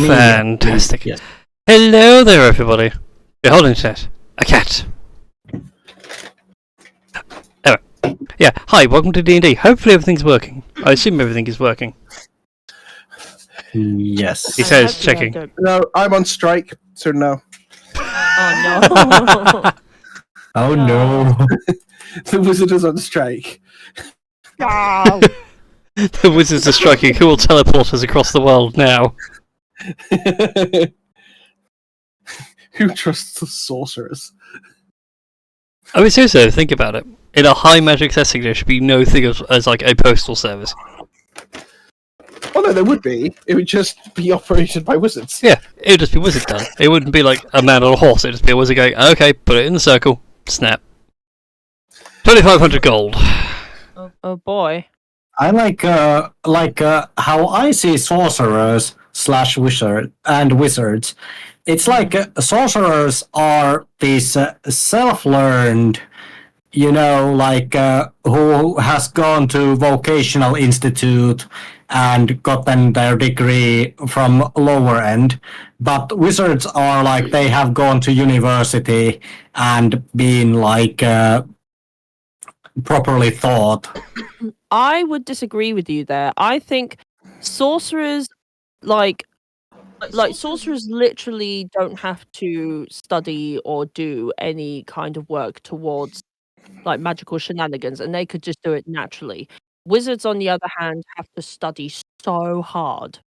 me. Fantastic. Yes. Hello there, everybody. You're holding set. A cat. Anyway, yeah. Hi, welcome to D&D. Hopefully everything's working. I assume everything is working. Yes. He says, checking. No, I'm on strike, so no. Oh no. Oh no. The wizard is on strike. Wow. The wizards are striking. Who will teleport us across the world now? Who trusts the sorcerers? I mean, seriously, think about it. In a high magic setting, there should be no thing as like a postal service. Oh no, there would be. It would just be operated by wizards. Yeah, it would just be wizard done. It wouldn't be like a man on a horse. It would just be a wizard going, okay, put it in the circle, snap. 2,500 gold. Oh boy. I like how I see sorcerers / wizard and wizards. It's like sorcerers are these self-learned, who has gone to vocational institute and gotten their degree from lower end. But wizards are like they have gone to university and been like properly taught. I would disagree with you there. I think sorcerers like sorcerers literally don't have to study or do any kind of work towards like magical shenanigans, and they could just do it naturally. Wizards, on the other hand, have to study so hard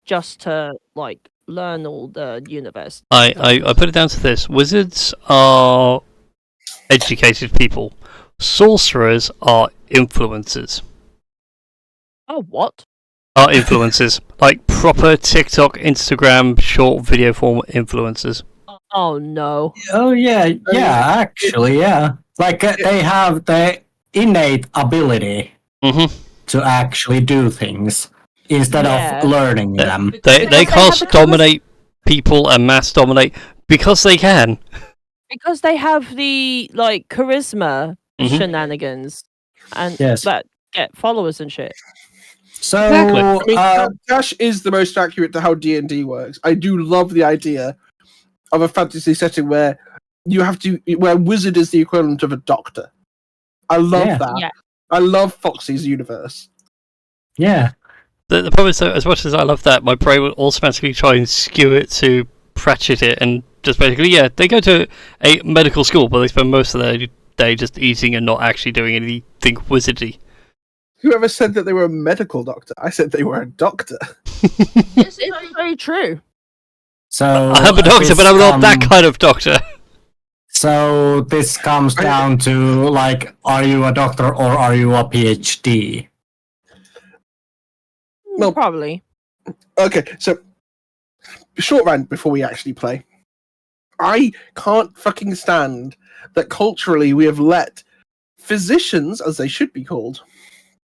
just to like learn all the universe. I put it down to this. Wizards are educated people. Sorcerers are influencers. Oh, what? Are influencers. Like proper TikTok, Instagram, short video form influencers. Oh no. Oh yeah, actually, yeah. Like they have the innate ability to actually do things instead of learning them. They can't dominate people and mass dominate because they can. Because they have the like charisma shenanigans and that get followers and shit. So Exactly. I mean, Dash is the most accurate to how D&D works. I do love the idea of a fantasy setting where where wizard is the equivalent of a doctor. I love that. Yeah. I love Foxy's universe. Yeah. The problem is that as much as I love that, my brain will automatically try and skew it to Pratchett it and just basically, they go to a medical school, but they spend most of their day just eating and not actually doing anything wizardy. Whoever said that they were a medical doctor? I said they were a doctor. It's very true. So I'm a doctor, but I'm not that kind of doctor. So this comes down to like, are you a doctor or are you a PhD? Well, probably. Okay, so short rant before we actually play. I can't fucking stand that culturally we have let physicians, as they should be called,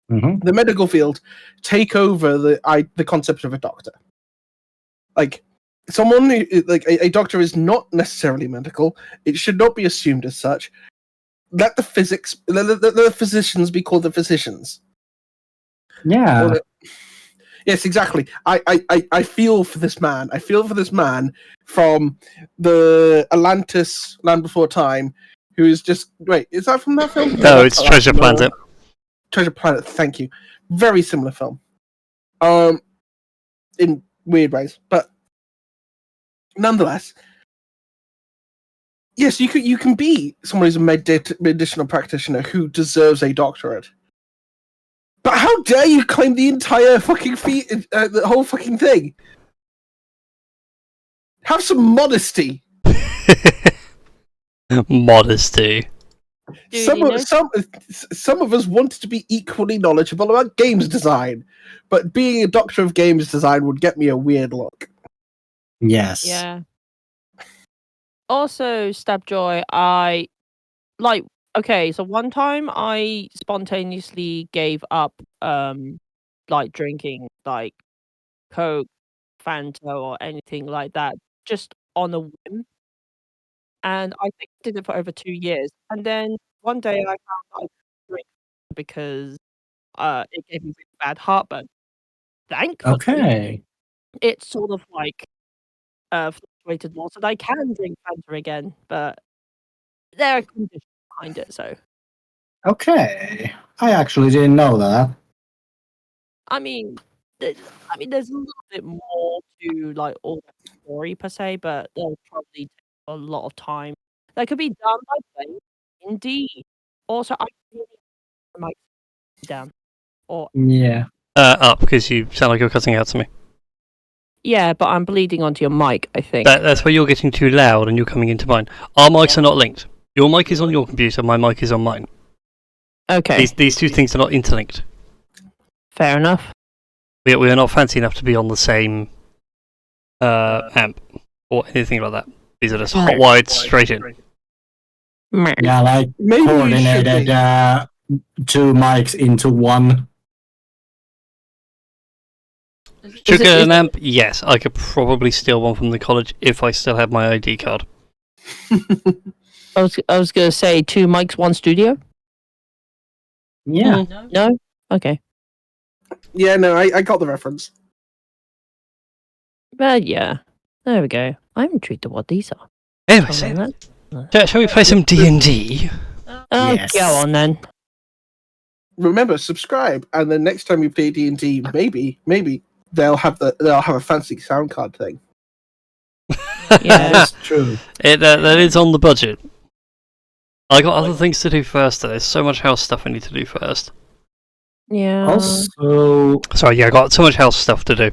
the medical field, take over the concept of a doctor. Like someone like a doctor is not necessarily medical. It should not be assumed as such. Let the physicians be called the physicians. Yeah. Yes, exactly. I feel for this man. I feel for this man from the Atlantis Land Before Time, who is just wait. Is that from that film? No, it's Treasure Planet. Treasure Planet. Thank you. Very similar film. In weird ways, but nonetheless, yes, you can be someone who's a medicinal practitioner who deserves a doctorate. But how dare you claim the entire fucking the whole fucking thing? Have some modesty. Modesty. Dude, some of us wanted to be equally knowledgeable about games design, but being a doctor of games design would get me a weird look. Yes. Yeah. Also, Stabjoy, okay, so one time I spontaneously gave up like drinking like Coke, Fanta or anything like that just on a whim. And I think I did it for over 2 years. And then one day I found I could drink because it gave me really bad heartburn. Thankfully, Okay. it's sort of like fluctuated more, so they can drink Fanta again, but there are conditions behind it. So Okay. I actually didn't know that. I mean, there's a little bit more to like all the story per se, but they'll probably take a lot of time. That could be done by playing Indeed. Also, I really might down or Yeah. Up, because you sound like you're cutting out to me. yeah, but I'm bleeding onto your mic. I think. That's where you're getting too loud and you're coming into mine. Our mics are not linked. Your mic is on your computer, my mic is on mine. Okay, These two things are not interlinked. fair enough. We are not fancy enough to be on the same amp or anything like that. These are just hot wired straight in. Yeah, like Maybe you should coordinated be. 2 mics into one. Should it- get is an it- amp? Yes, I could probably steal one from the college if I still had my ID card. I was gonna say 2 mics, 1 studio. Yeah. No. Okay. Yeah, no, I got the reference. But yeah, there we go. I'm intrigued to what these are. Anyways, Hold on then. shall we play some D&D? Oh, Yes. go on then. Remember, subscribe, and then next time we play D&D, maybe they'll have a fancy sound card thing. Yeah. That's true. That is on the budget. I got other things to do first. There's so much house stuff I need to do first. Yeah. Also, Sorry, yeah, I got so much house stuff to do.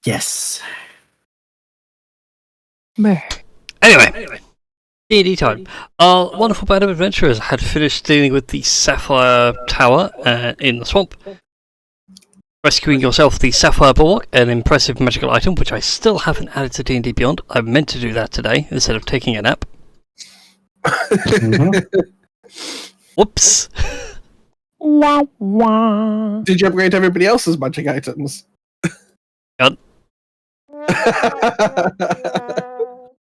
yes. Meh. Anyway, D&D time. Our wonderful band of adventurers had finished dealing with the Sapphire Tower in the swamp. Rescuing yourself the Sapphire Bulwark, an impressive magical item which I still haven't added to D&D Beyond. I meant to do that today instead of taking a nap. Mhm. Whoops. Wah, wah. Did you upgrade everybody else's magic items? God.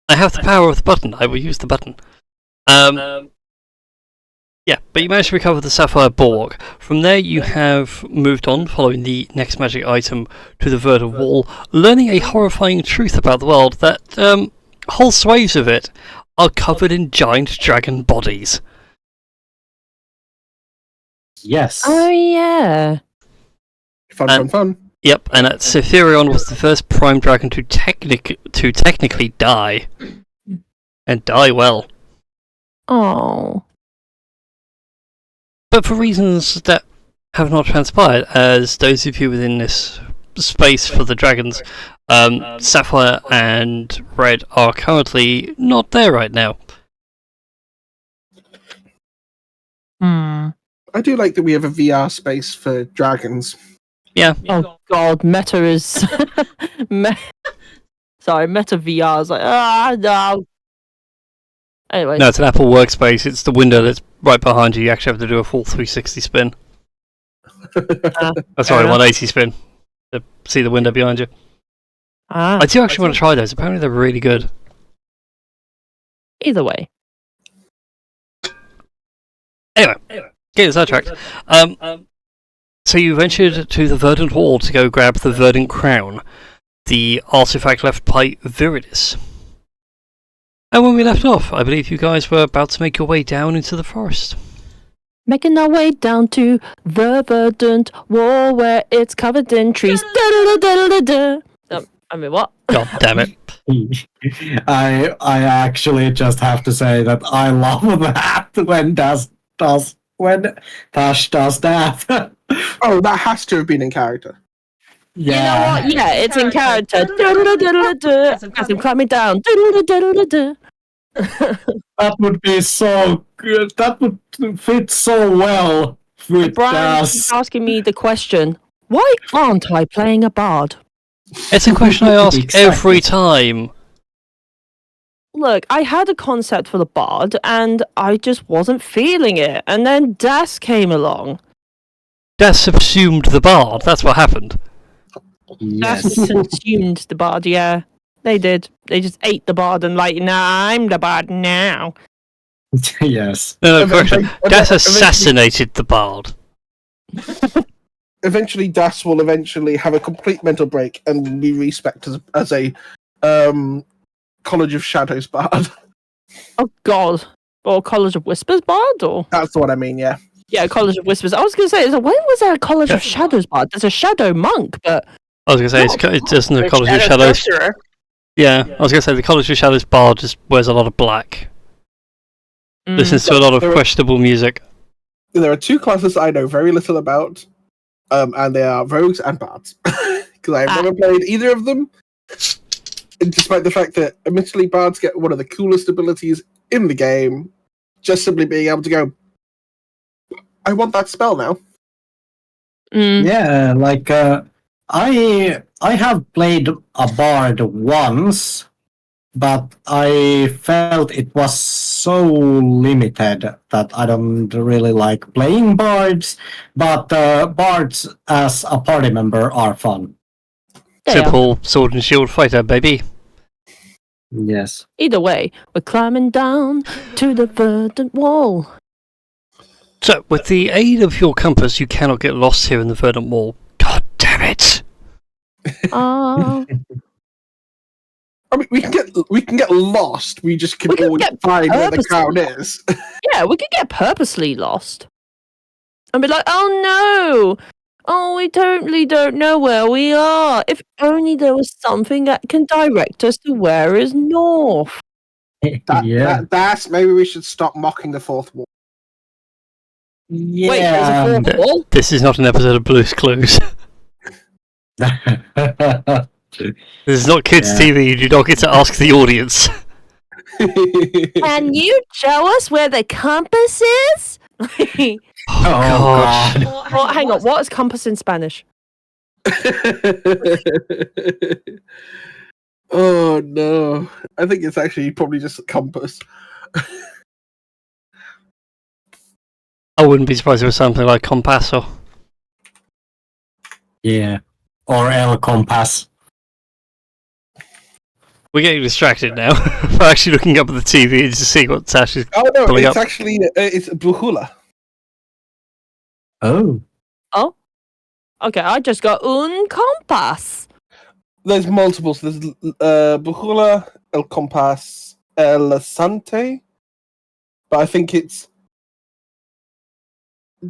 I have the power of the button. I will use the button. Yeah, but you managed to recover the Sapphire Bulwark. From there, you have moved on, following the next magic item, to the Verdant Wall, learning a horrifying truth about the world that whole swathes of it are covered in giant dragon bodies. Yes. Oh yeah. Fun. Yep, and that Cytherion was the first prime dragon to technically die, and die well. Oh. But for reasons that have not transpired, as those of you within this space for the dragons, Sapphire and Red are currently not there right now. Hmm. I do like that we have a VR space for dragons. Yeah, Oh god, Meta is. Sorry, Meta VR is like no. Anyway. no, it's an Apple workspace. It's the window that's right behind you. You actually have to do a full 360 spin. Sorry, 180 spin to see the window behind you. I do actually want to try those. Apparently, they're really good. Either way. Anyway, getting sidetracked. So you ventured to the Verdant Wall to go grab the Verdant Crown, the artifact left by Viridis. And when we left off, I believe you guys were about to make your way down into the forest. Making our way down to the Verdant Wall where it's covered in trees. Da-da-da-da-da-da. I mean, what? God damn it. I actually just have to say that I love that when Tash does that. Oh, that has to have been in character. Yeah. You know what? Yeah, it's in character. Da-da-da-da-da-da. As I'm climbing down. Da-da-da-da-da-da. That would be so good. That would fit so well with Brian Tash. keeps asking me the question, why aren't I playing a bard? It's a question I ask Exactly. every time. Look, I had a concept for the bard and I just wasn't feeling it. And then Das came along. That subsumed the bard. That's what happened. Das Yes. consumed the bard, yeah. They did. They just ate the bard and like, nah, I'm the bard now. Yes. No, And correction. then- Das assassinated the bard. eventually Das will eventually have a complete mental break and be respect as a College of Shadows bard. Oh God. Or College of Whispers bard, or That's what I mean. Yeah. yeah, College of Whispers. I was going to say, when was there a College of Shadows bard? There's a Shadow Monk, but I was going to say, it's just in the College of Shadow Shadows. Sorcerer. Yeah, I was going to say, the College of Shadows bard just wears a lot of black. Listens to a lot of questionable music. There are two classes I know very little about, and they are rogues and bards. Because I've never played either of them, despite the fact that, admittedly, bards get one of the coolest abilities in the game, just simply being able to go, I want that spell now. Yeah, like I have played a bard once, but I felt it was so limited that I don't really like playing bards. But bards as a party member are fun. Simple sword and shield fighter, baby. Yes. Either way, we're climbing down to the verdant wall. So, with the aid of your compass, you cannot get lost here in the verdant wall. God damn it! Ah. I mean, we can get lost. We just can We can always get find where the purposely crown is. Yeah, we could get purposely lost. And be like, oh no! Oh, we totally don't know where we are. If only there was something that can direct us to where is north. That's maybe we should stop mocking the fourth wall. Yeah. Wait, there's a fourth wall? This is not an episode of Blue's Clues. This is not kids' Yeah. TV. You do not get to ask the audience. Can you show us where the compass is? Oh, God. Oh, hang on, what is compass in Spanish? Oh no! I think it's actually probably just a compass. I wouldn't be surprised if it was something like Compasso. Yeah. Or El Compass. We're getting distracted now. We're actually looking up at the TV to see what's actually Oh no! pulling It's up. actually it's brújula. Oh. Oh? Okay, I just got un compass. There's multiples. There's brújula, el compás, el sante, but I think it's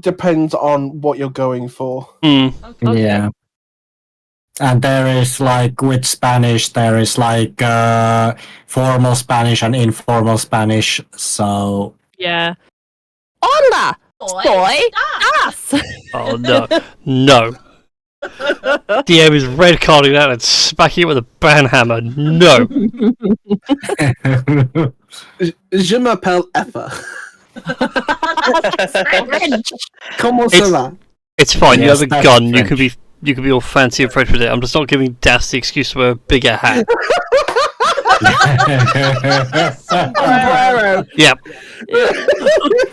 depends on what you're going for. Hmm. Okay. Yeah. And there is like with Spanish, there is like formal Spanish and informal Spanish. So Yeah. Hola! Soy Das! Oh, no. No. DM is red carding that and smacking it with a banhammer. No. Je m'appelle Effa. French. Comment It's- ça va? It's fine. You Yes, have a that's gun. French. You can be all fancy and French with it. I'm just not giving Das the excuse to wear a bigger hat. Sombrero. Yep.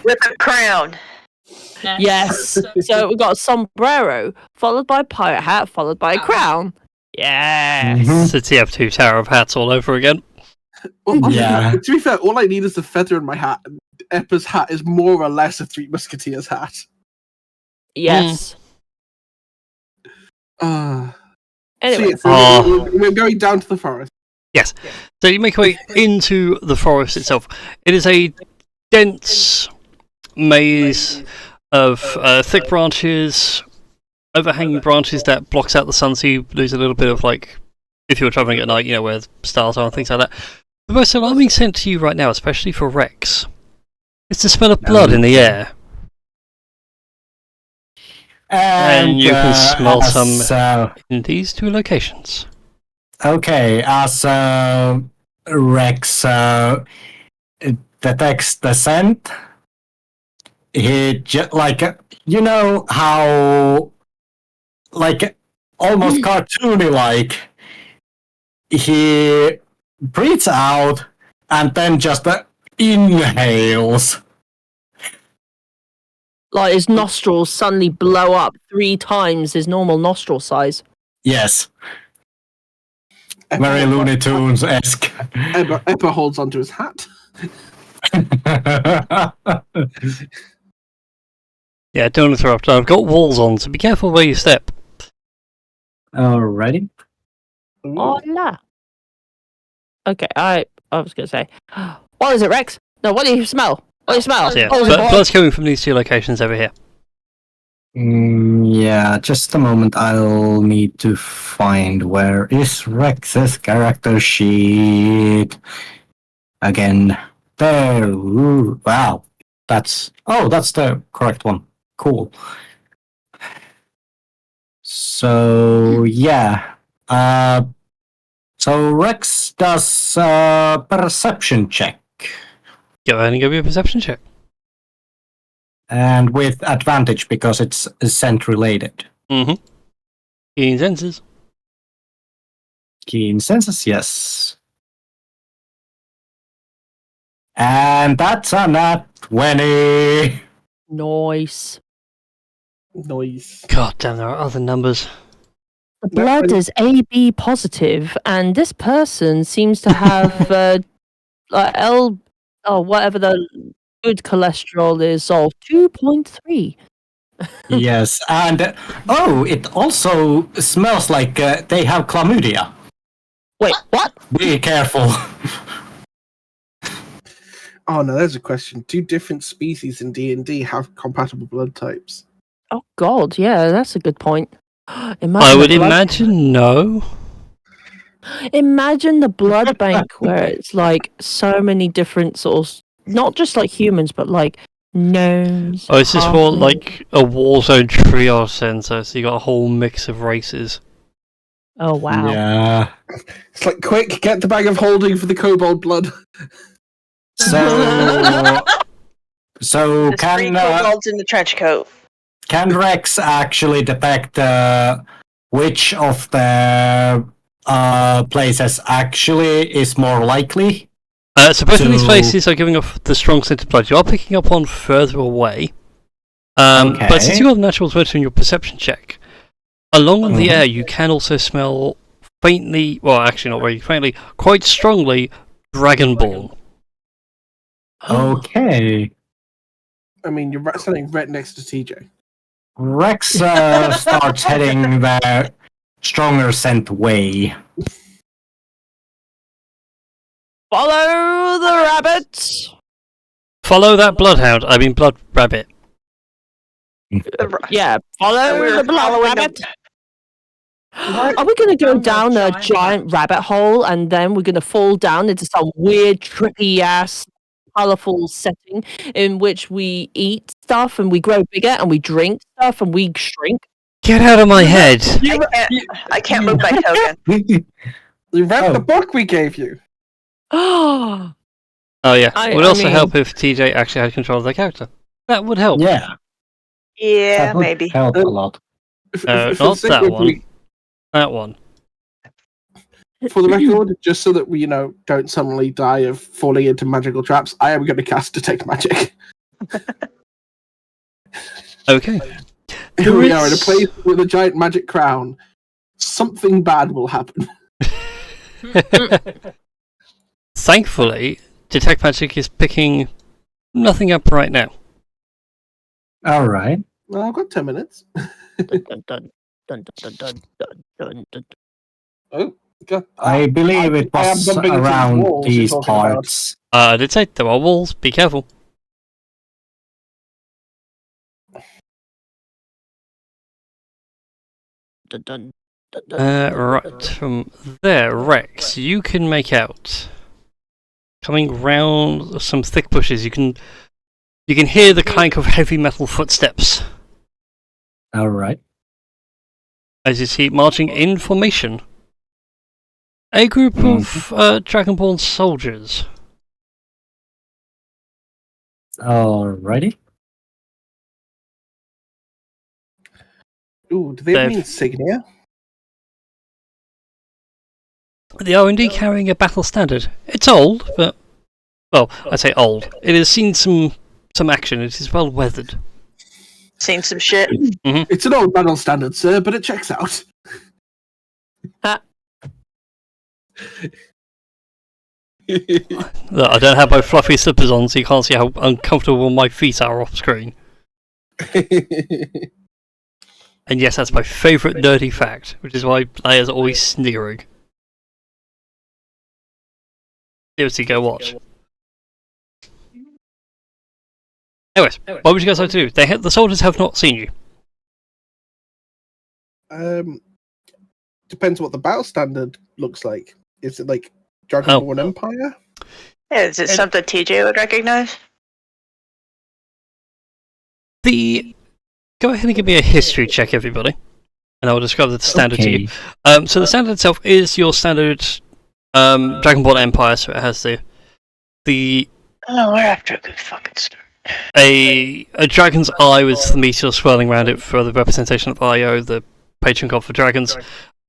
With a crown. Yes. So we've got a sombrero, followed by a pirate hat, followed by a crown. Yes. Mhm. It's the TF2 Tower of Hats all over again. Well, Yeah. To be fair, all I need is the feather in my hat. And Eppa's hat is more or less a Three Musketeers hat. Yes. Anyway, Oh. We're going down to the forest. Yes. So you make your way into the forest itself. It is a dense maze of thick branches, overhanging branches that blocks out the sun, so you lose a little bit of, like, if you were travelling at night, you know, where the stars are and things like that. The most alarming scent to you right now, especially for Rex, is the smell of blood in the air. And you can smell some in these two locations. Okay, as Rex detects the scent, he like you know how like almost cartoony like he breathes out and then just inhales. like his nostrils suddenly blow up 3 times his normal nostril size. Yes, very Looney Tunes esque. Eppa holds onto his hat. Yeah, don't interrupt. I've got walls on, so be careful where you step. Alrighty. Hola. Okay, I was gonna say, what is it, Rex? No, what do you smell? What do you smell? So yeah, What is it, boy? blood's coming from these two locations over here. Yeah, just a moment. I'll need to find where is Rex's character sheet again. There. Ooh, wow. That's the correct one. Cool. So yeah. So Rex does perception check. Go ahead and give me a perception check. And with advantage because it's scent related. Mm-hmm. Keen senses. Keen senses, yes. And that's a nat 20. Nice. Noise. God damn, there are other numbers. The blood is AB positive, and this person seems to have whatever the good cholesterol is of 2.3. Yes, and it also smells like they have chlamydia. Wait, what? Be careful. Oh no, there's a question. Do different species in D&D have compatible blood types? Oh God, yeah, that's a good point. Imagine I would the blood- imagine no. Imagine the blood bank where it's like so many different sort of, not just like humans, but like gnomes. Oh, it's just more halflings. like a Warzone triage center, so you got a whole mix of races. Oh wow. Yeah. It's like, quick, get the bag of holding for the kobold blood. So There's 3 can kobolds in the trench coat. Rex actually detect which of the places actually is more likely? So both of these So- places are giving off the strong scent of blood. You are picking up on further away. But since you got a natural 20 in your perception check, along the air you can also smell faintly, well actually not very faintly, quite strongly, dragonborn. Okay. I mean, you're standing right next to TJ. Rex starts heading the stronger scent way. Follow the rabbit. Follow that bloodhound, I mean blood rabbit. Yeah, follow We're the blood following rabbit. them. Are we going to go down a giant rabbit hole and then we're going to fall down into some weird, trippy ass, colorful setting in which we eat stuff and we grow bigger and we drink stuff and we shrink? Get out of my head! I can't move my token. You read the Oh. book we gave you. Oh, Oh yeah, I it would also mean- help if TJ actually had control of their character. That would help. Yeah, Yeah, that would maybe. help a lot. If- No, if- for not the sake that of one. we- That one. For the record, just so that we, don't suddenly die of falling into magical traps, I am going to cast Detect Magic. Okay. Here we are in a is- place with a giant magic crown. Something bad will happen. Thankfully, Detect Magic is picking nothing up right now. All right. Well, I've got 10 minutes. dun, dun, dun, dun, dun, dun, dun, dun. Oh, God. I believe it I am was bumping into these around walls you're these talking about. parts. I did say there are walls, be careful. Dun, dun, dun, dun, Right, from there, Rex, you can make out, coming round some thick bushes, you can hear the clank of heavy metal footsteps All right. as you see marching in formation. A group of Dragonborn soldiers. Alrighty. Ooh, do they have any They've- insignia? They are indeed carrying a battle standard. It's old, but well, I say old. It has seen some action. It is well weathered. Seen some shit. It's an old battle standard, sir, but it checks out. Look, I don't have my fluffy slippers on, so you can't see how uncomfortable my feet are off screen. And yes, that's my favourite nerdy fact, which is why players are always sneering. Seriously, go watch. Anyways, what would you guys like to do? The soldiers have not seen you. Depends what the battle standard looks like. Is it like Dragonborn Empire? Yeah, is it something TJ would recognize? Go ahead and give me a history check, everybody, and I will describe the standard to you. So the standard itself is your standard Dragonborn Empire. So it has the Oh, we're after a good fucking start. a dragon's eye with the meteor swirling around it for the representation of Io, the patron god for dragons.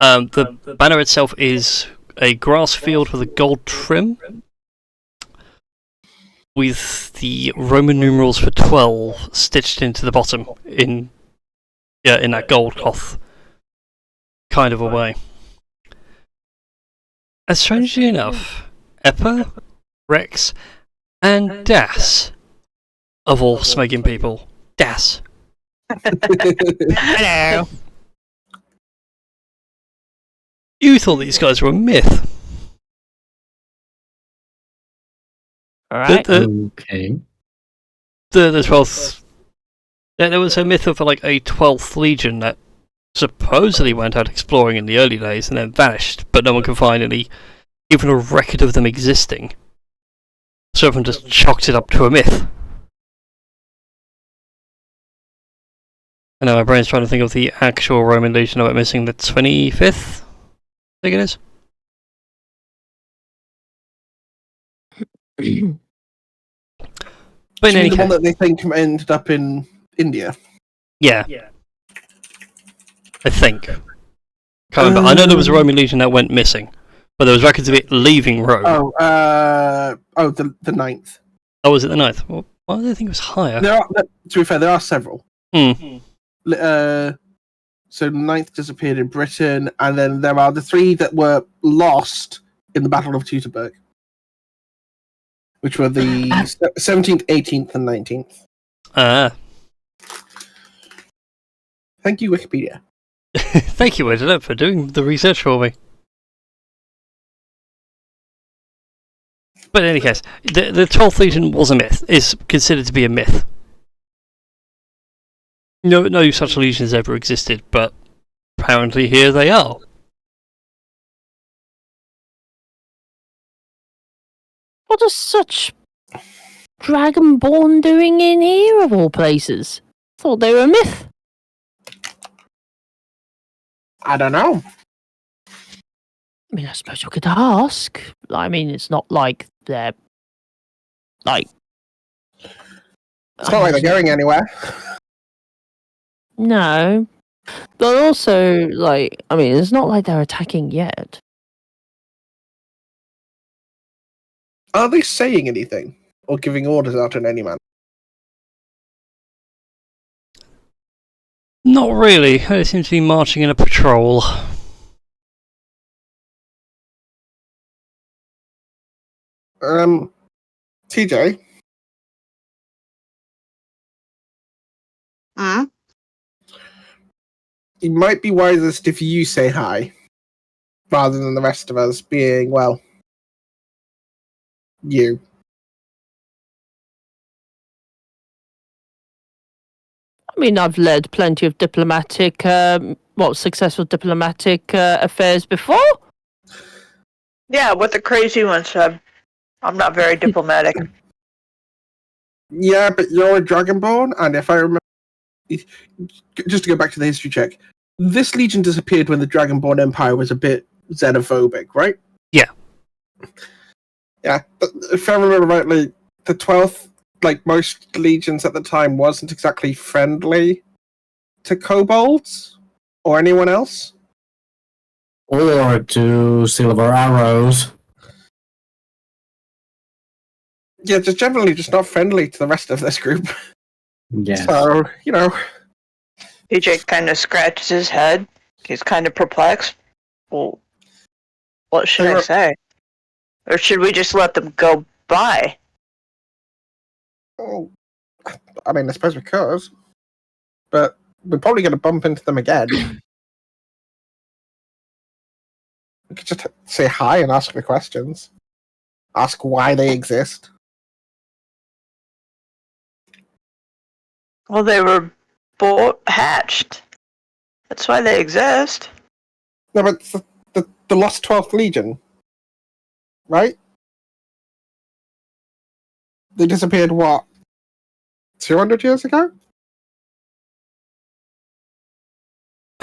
The banner itself is a grass field with a gold trim, with the Roman numerals for 12 stitched into the bottom in that gold cloth kind of a way. And strangely enough, Eppa, Rex, and Das, of all smoking people, Das. Hello. You thought these guys were a myth. All right. Okay. The 12th. There was a myth of like a 12th Legion that supposedly went out exploring in the early days and then vanished, but no one can find even a record of them existing. So everyone just chalked it up to a myth. I know my brain's trying to think of the actual Roman Legion that went missing, the 25th, I think it is. But in any The case, one that they think ended up in India. yeah. I think. Can't remember. I know there was a Roman Legion that went missing, but there was records of it leaving Rome. The 9th. Oh, was it the 9th? Well, why did I think it was higher? To be fair, there are several. Hmm. So 9th disappeared in Britain, and then there are the 3 that were lost in the Battle of Teutoburg, which were the 17th, 18th, and 19th. Ah. Thank you, Wikipedia. Thank you, Editor, for doing the research for me. But in any case, the 12th Legion was a myth. Is considered to be a myth. No such legions ever existed, but apparently here they are. What is such Dragonborn doing in here of all places? Thought they were a myth. I don't know. I mean, I suppose you could ask. I mean, it's not like they're like. It's not like they're going anywhere. No, but also like, I mean, it's not like they're attacking yet. Are they saying anything or giving orders out in any manner? Not really. They seem to be marching in a patrol. TJ, Hmm? it might be wisest if you say hi, rather than the rest of us being, well, you. I mean, I've led plenty of diplomatic, successful diplomatic affairs before. Yeah, what the crazy one said. I'm not very diplomatic. Yeah, but you're a Dragonborn, and if I remember, just to go back to the history check, this legion disappeared when the Dragonborn Empire was a bit xenophobic, right? Yeah. Yeah, but if I remember rightly, the 12th, like most legions at the time, wasn't exactly friendly to kobolds or anyone else. Or to Silver Arrows. Yeah, just generally just not friendly to the rest of this group. Yes. So, TJ kind of scratches his head. He's kind of perplexed. Well, what should I say? Or should we just let them go by? Oh, I mean, I suppose we could. but we're probably going to bump into them again. We could just say hi and ask the questions. Ask why they exist. Well, they were hatched. That's why they exist. No, but it's the Lost 12th Legion, right? They disappeared, what, 200 years ago?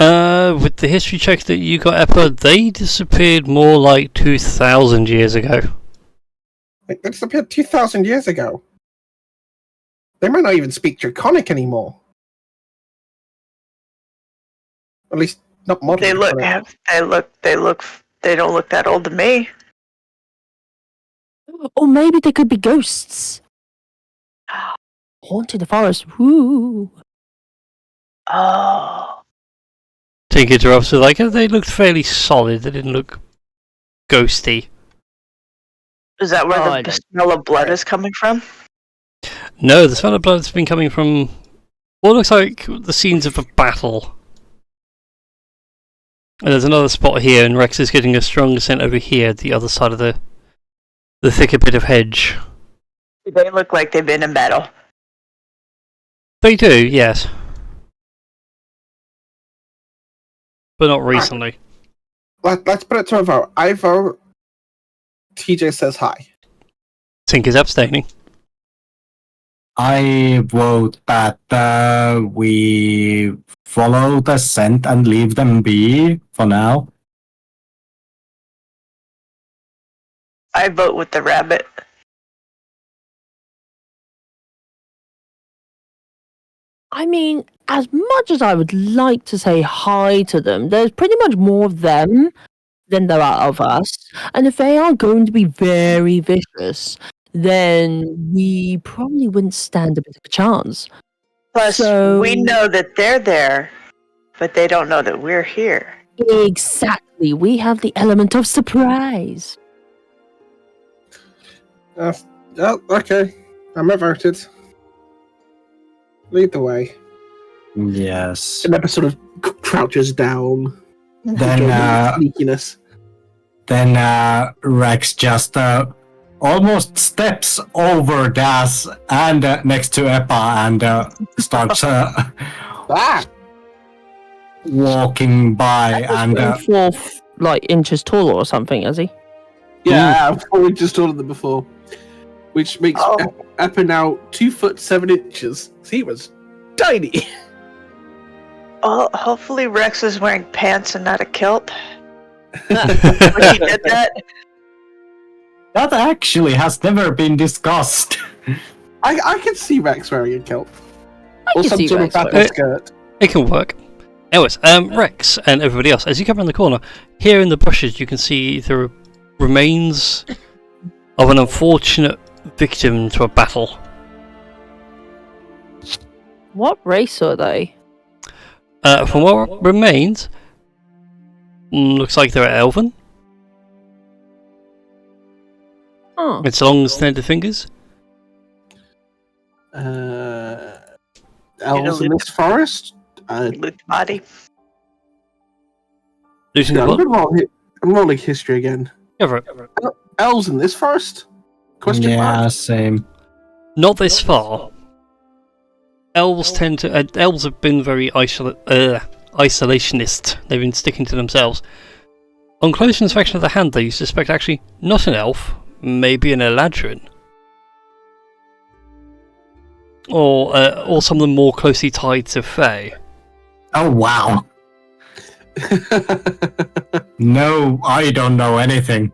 With the history check that you got, Eppa, they disappeared more like 2,000 years ago. Like, they disappeared 2,000 years ago. They might not even speak Draconic anymore. At least, not modern. They don't look that old to me. Or maybe they could be ghosts. Haunted the forest. Woo. Oh. Tinkers are also like, they looked fairly solid, they didn't look ghosty. Is that where I the don't- smell of blood is coming from? No, the smell of blood's been coming from what looks like the scenes of a battle. And there's another spot here, and Rex is getting a strong scent over here, the other side of the thicker bit of hedge. They look like they've been in battle. They do, yes. But not recently. Let's put it to a vote. I vote. TJ says hi. Tinker's abstaining. I vote that we follow the scent and leave them be for now. I vote with the rabbit. I mean, as much as I would like to say hi to them, there's pretty much more of them than there are of us. And if they are going to be very vicious, then we probably wouldn't stand a bit of a chance. Plus, So- we know that they're there, but they don't know that we're here. Exactly. We have the element of surprise. Oh, okay. I'm outvoted. Lead the way. Yes. And Eppa sort of crouches down. Then Sneakiness. Rex just almost steps over Das and next to Eppa and starts Ah! walking by and 4 inches taller or something, is he? Yeah, 4 inches taller than before. Which makes Oh. Eppa now 2'7". He was tiny. Oh, hopefully Rex is wearing pants and not a kilt. When he did that, that actually has never been discussed. I can see Rex wearing a kilt. I Or can some see sort of Rex battle wearing- skirt. It can work. Anyways, Rex and everybody else, as you come around the corner, here in the bushes you can see the remains of an unfortunate victim to a battle. What race are they? From what remains, looks like they're elven. Oh. It's long, slender fingers. Elves in this forest? Luke body. Losing the I'm blood. rolling history again. Go for it. Elves in this forest? Question Yeah, mark. same. Not this far. Elves tend to. Elves have been very isolationist. They've been sticking to themselves. On close inspection of the hand, though, you suspect actually not an elf, maybe an Eladrin. Or some of them more closely tied to Fae. Oh wow. No, I don't know anything.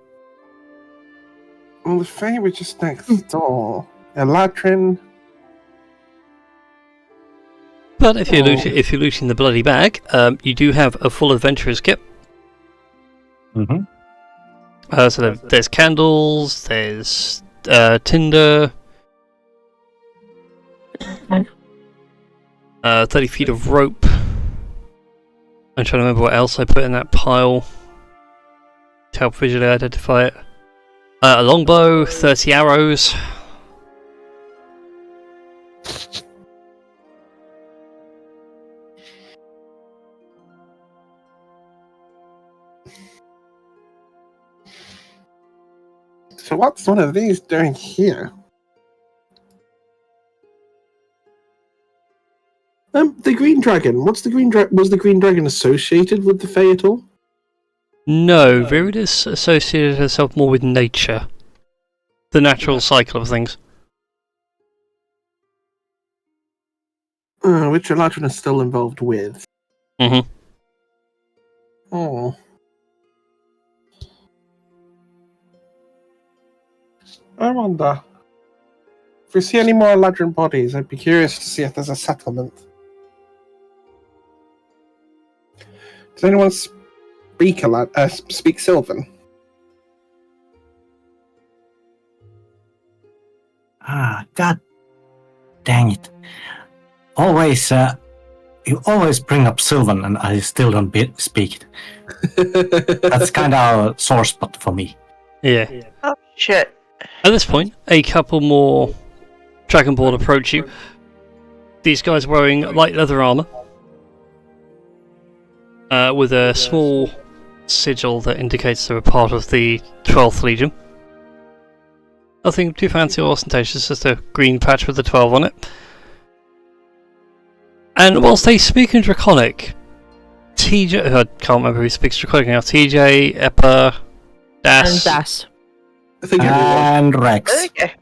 Well, the Fae were just next door. Eladrin. But if you're looting the bloody bag, you do have a full adventurer's kit. Mm-hmm. So there's candles, there's tinder, 30 feet of rope. I'm trying to remember what else I put in that pile to help visually identify it. A longbow, 30 arrows. So what's one of these doing here? The green dragon. What's the green dragon? Was the green dragon associated with the Fae at all? No, Viridius associated herself more with nature. The natural cycle of things. Which Eladrin is still involved with. Mm-hmm. Oh. I wonder. If we see any more Eladrin bodies, I'd be curious to see if there's a settlement. Does anyone speak Sylvan? God dang it. Always, you always bring up Sylvan and I still don't speak it. That's kind of a sore spot for me. Yeah. Oh, shit. At this point, a couple more Dragonborn approach you. These guys wearing light leather armor. With a small sigil that indicates they're a part of the 12th Legion. Nothing too fancy or ostentatious, just a green patch with the 12 on it. And whilst they speak in Draconic, TJ... I can't remember who speaks Draconic now. TJ, Eppa, Das... And Das. I think everyone. And Rex. Okay.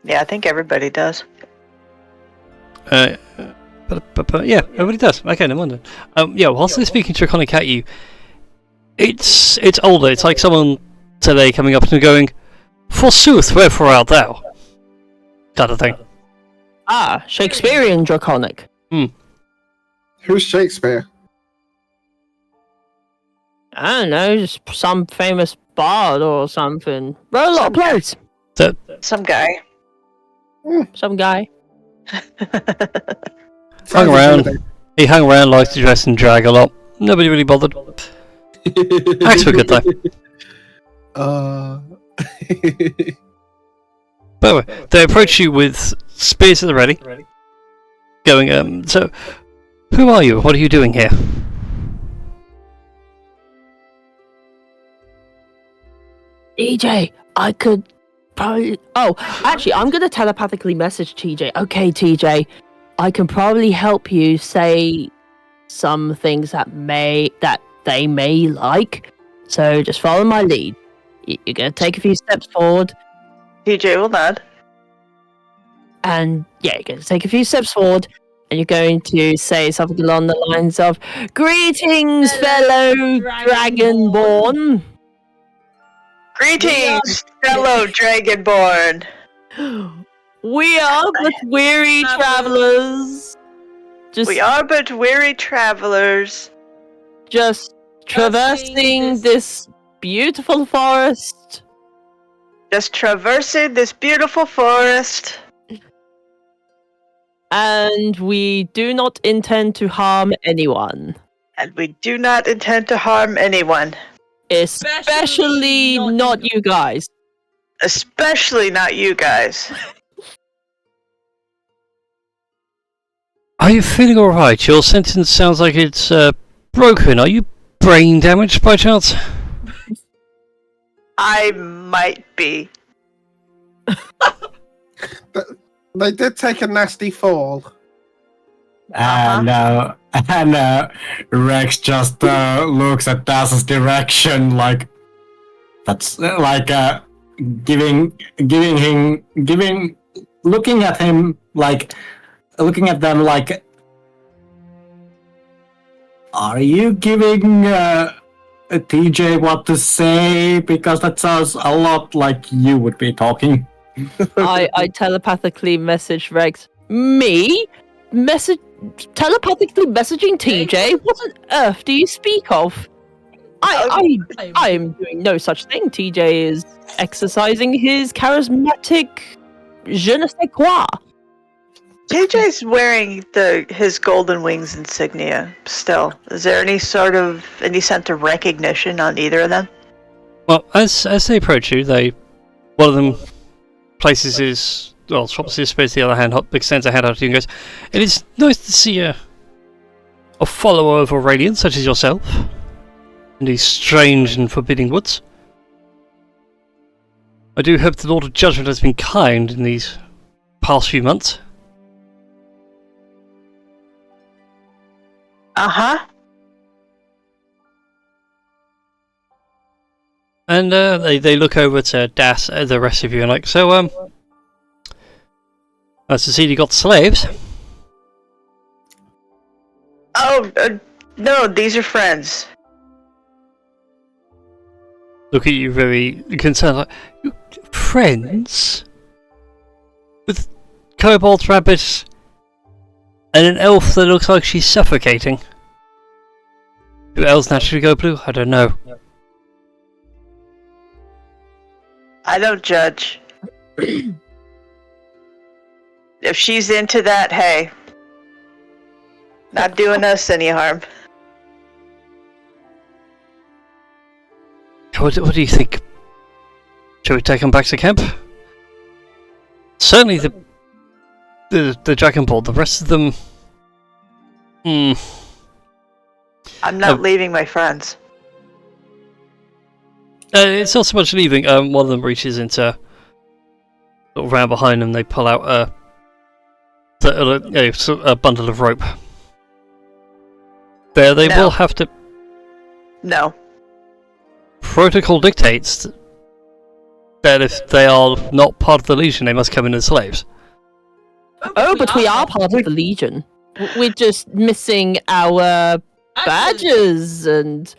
Yeah, I think everybody does. But yeah, everybody does. Okay, no wonder. Yeah, whilst they're speaking Draconic at you, it's older. It's like someone today coming up and going, "Forsooth, wherefore art thou?" Kind of thing. Ah, Shakespearean Draconic. Who's Shakespeare? I don't know, just some famous bard or something. Wrote a lot of plays. Some guy. Some guy. Hung around. He hung around, liked to dress and drag a lot. Nobody really bothered. Acts were good though. By the way, they approach you with spears at the ready. Going, so, who are you? What are you doing here? TJ, I could probably... Oh, actually, I'm going to telepathically message TJ. Okay, TJ, I can probably help you say some things that they may like. So just follow my lead. You're going to take a few steps forward. TJ will nod. And yeah, you're going to take a few steps forward. And you're going to say something along the lines of, "Greetings, fellow Dragonborn. Greetings, fellow Dragonborn. We are but weary travelers. We are but weary travelers. Just traversing this beautiful forest. Just traversing this beautiful forest. And we do not intend to harm anyone. And we do not intend to harm anyone. Especially not you guys. Especially not you guys. Are you feeling alright? Your sentence sounds like it's broken. Are you brain damaged by chance? I might be. They did take a nasty fall. And Rex just looks at Das's direction like that's like looking at him like looking at them like, are you giving TJ what to say? Because that sounds a lot like you would be talking. I telepathically message Rex. Me? Telepathically messaging TJ? What on earth do you speak of? I am doing no such thing. TJ is exercising his charismatic je ne sais quoi. TJ's wearing his golden wings insignia still. Is there any sense of recognition on either of them? Well, as they approach you, one of them places his swaps his space. The other hand extends a hand out to you and goes, "It is nice to see a follower of Aurelian such as yourself in these strange and forbidding woods. I do hope the Lord of Judgment has been kind in these past few months. Uh-huh. And they look over to Das, the rest of you, and like, so, nice to see you got slaves. Oh, no, these are friends. Look at you very concerned, like, "You friends? With kobolds, rabbits, and an elf that looks like she's suffocating. Do elves naturally go blue? I don't know. I don't judge. If she's into that, hey. Not doing us any harm. What do you think? Shall we take them back to camp? Certainly the Dragonborn, the rest of them... I'm not leaving my friends. It's not so much leaving. One of them reaches into... sort of round behind them, they pull out a bundle of rope. They No. will have to... No. Protocol dictates that if they are not part of the Legion, they must come in as slaves. Oh, but we are part of the Legion. We're just missing our badges and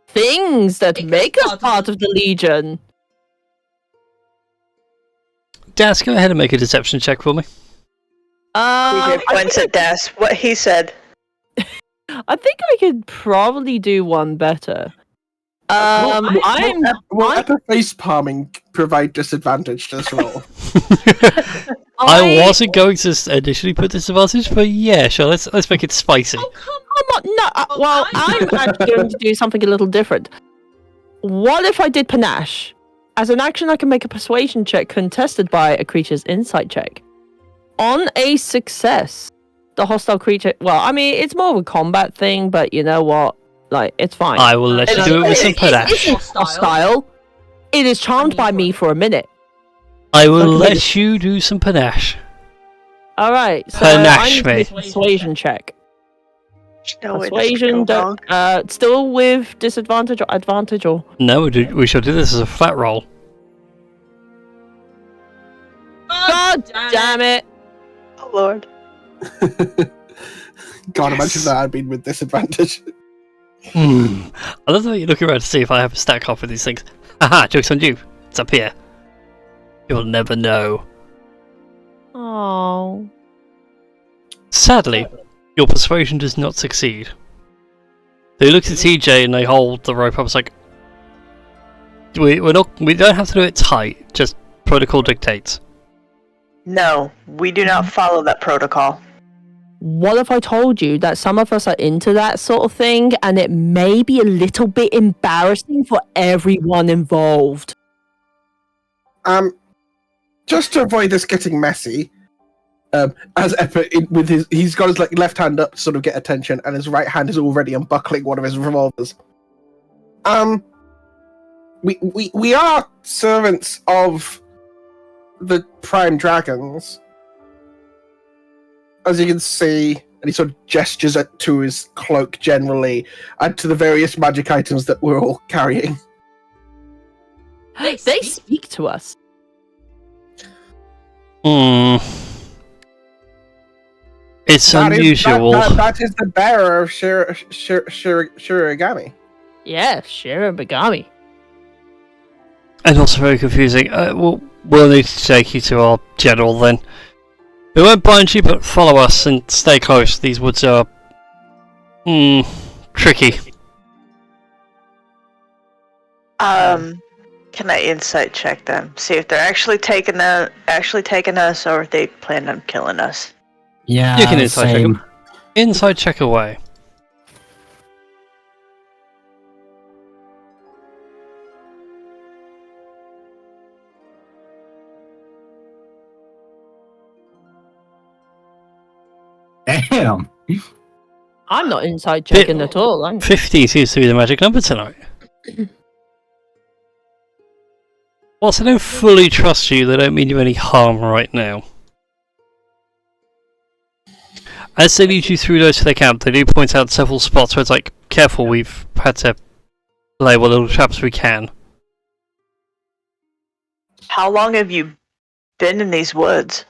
things that make us part of the Legion. Das, go ahead and make a deception check for me. DJ points at Das. What he said. I think I could probably do one better. Will epic face palming provide disadvantage to this roll? I wasn't going to initially put disadvantage, but yeah, sure. Let's make it spicy. Oh, come on, no. Well, I'm actually going to do something a little different. What if I did panache? As an action, I can make a persuasion check contested by a creature's insight check. On a success, the hostile creature... Well, I mean, it's more of a combat thing, but you know what? Like, it's fine. I will let you do it with some panache. It's hostile. It is charmed by me for a minute. I will let you do some panache. Alright, so Panache I need me. to do a persuasion check. No, it Persuasion, doesn't go wrong. still with disadvantage or advantage or... No, we shall do this as a flat roll. God damn it! Oh, Lord. God, imagine that I'd been with disadvantage. I love the way you look around to see if I have a stack off with these things. Haha, joke's on you. It's up here. You'll never know. Oh. Sadly, your persuasion does not succeed. They look at TJ and they hold the rope up. It's like, we don't have to do it tight. Just protocol dictates. No, we do not follow that protocol. What if I told you that some of us are into that sort of thing and it may be a little bit embarrassing for everyone involved? Just to avoid this getting messy, as Epic with he's got his left hand up to sort of get attention, and his right hand is already unbuckling one of his revolvers. We are servants of the Prime Dragons, as you can see, and he sort of gestures to his cloak generally, and to the various magic items that we're all carrying. They speak to us. It's unusual. That is the bearer of Shirogami. Yeah, Shirogami. And also very confusing. We'll need to take you to our general then. We won't bind you, but follow us and stay close. These woods are... tricky. Can I insight check them? See if they're actually taking us, or if they plan on killing us. Yeah, You can insight check same. them. Inside check away. Damn. I'm not inside checking at all. I'm 50 seems to be the magic number tonight. Whilst I don't fully trust you, they don't mean you any harm right now. As they lead you through those to their camp, they do point out several spots where it's like, careful, we've had to lay what little traps we can. How long have you been in these woods?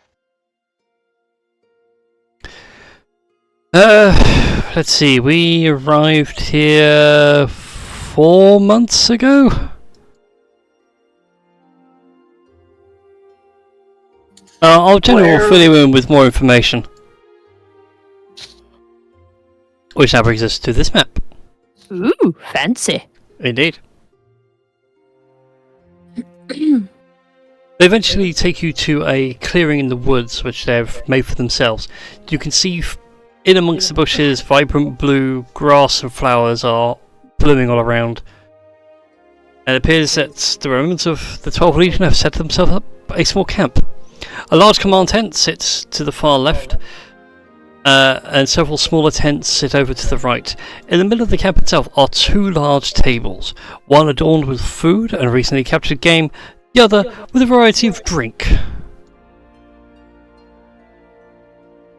Let's see, we arrived here 4 months ago? I'll generally fill you in with more information. Which now brings us to this map. Ooh, fancy. Indeed. They eventually take you to a clearing in the woods, which they've made for themselves. You can see in amongst the bushes, vibrant blue grass and flowers are blooming all around. And it appears that the remnants of the 12th Legion have set themselves up a small camp. A large command tent sits to the far left, and several smaller tents sit over to the right. In the middle of the camp itself are 2 large tables, one adorned with food and recently captured game, the other with a variety of drink.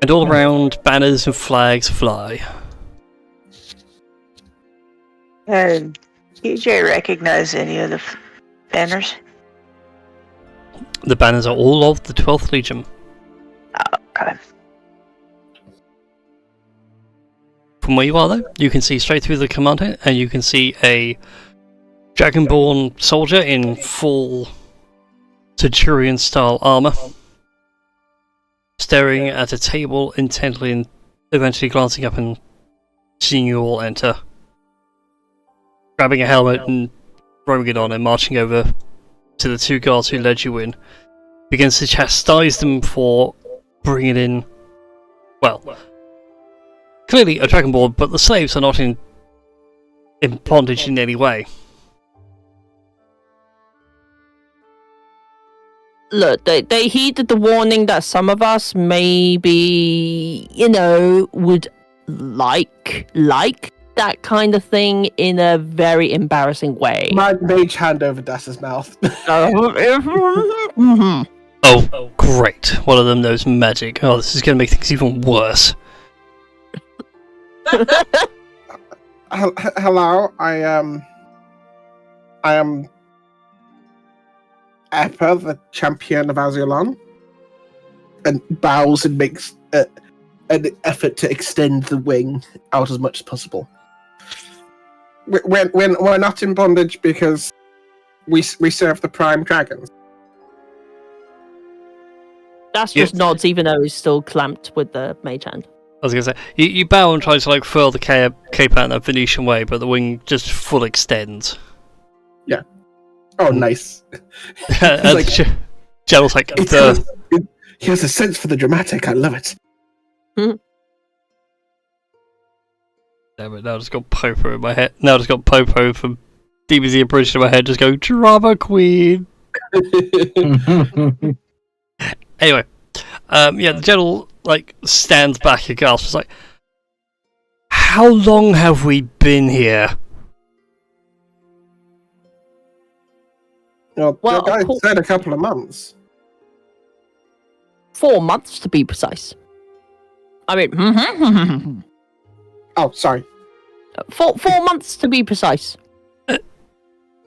And all around, banners and flags fly. TJ recognize any of the banners? The banners are all of the 12th Legion. Okay. From where you are, though, you can see straight through the command tent, and you can see a Dragonborn soldier in full Centurion-style armor, staring at a table intently and eventually glancing up and seeing you all enter. Grabbing a helmet and throwing it on and marching over to the 2 guards who led you in, begins to chastise them for bringing in, well, clearly a Dragonborn, but the slaves are not in bondage in any way. Look, they heeded the warning that some of us maybe, would like that kind of thing in a very embarrassing way. My mage hand over Das's mouth. Mhm. Oh, great. One of them knows magic. Oh, this is going to make things even worse. Hello, I am Eppa, the champion of Azulon, and bows and makes an effort to extend the wing out as much as possible. We're not in bondage because we serve the prime dragons. That's just nods, even though he's still clamped with the mage hand. I was going to say, you bow and try to furl the cape out in that Venetian way, but the wing just full extends. Yeah. Oh, nice. And like, Gerald's like, he has a sense for the dramatic. I love it. Damn it, now I've just got Popo in my head. Now I've just got Popo from DBZ Abridged in my head, just going, Drama Queen! Anyway, the general, stands back and gasps. It's like, how long have we been here? Well, the guy said a couple of months. 4 months to be precise. I mean, Oh, sorry. 4 months to be precise.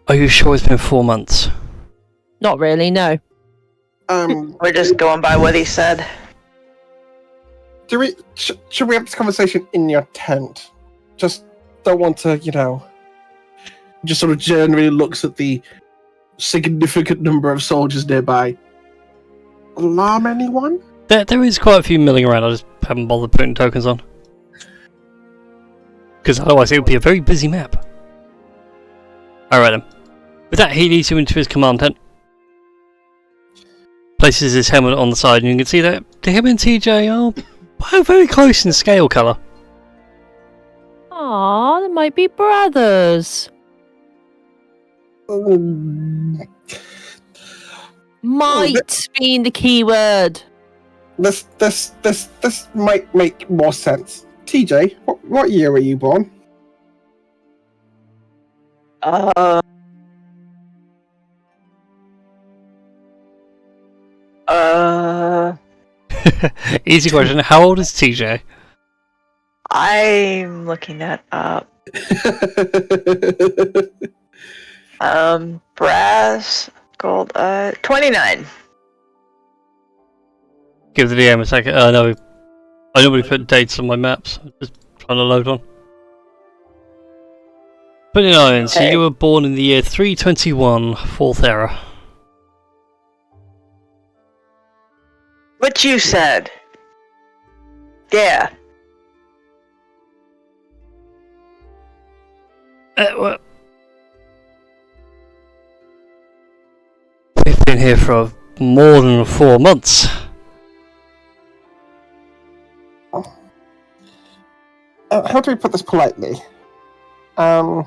Are you sure it's been 4 months? Not really, no. We're just going by what he said. Should we have this conversation in your tent? Just don't want to, just sort of generally looks at the significant number of soldiers nearby. Alarm anyone? There is quite a few milling around. I just haven't bothered putting tokens on. Because otherwise it would be a very busy map. Alright then. With that, he leads you into his command tent. Places his helmet on the side, and you can see that him and TJ are very close in scale colour. Aw, they might be brothers. Might being the key word. This might make more sense. TJ, what year were you born? Easy question. How old is TJ? I'm looking that up. Brass, gold, 29. Give the DM a second. No, I normally put dates on my maps. I'm just trying to load one. 29. So Hey. you were born in the year 321, 4th era. What you said. Yeah. Well, we've been here for more than 4 months. How do we put this politely? No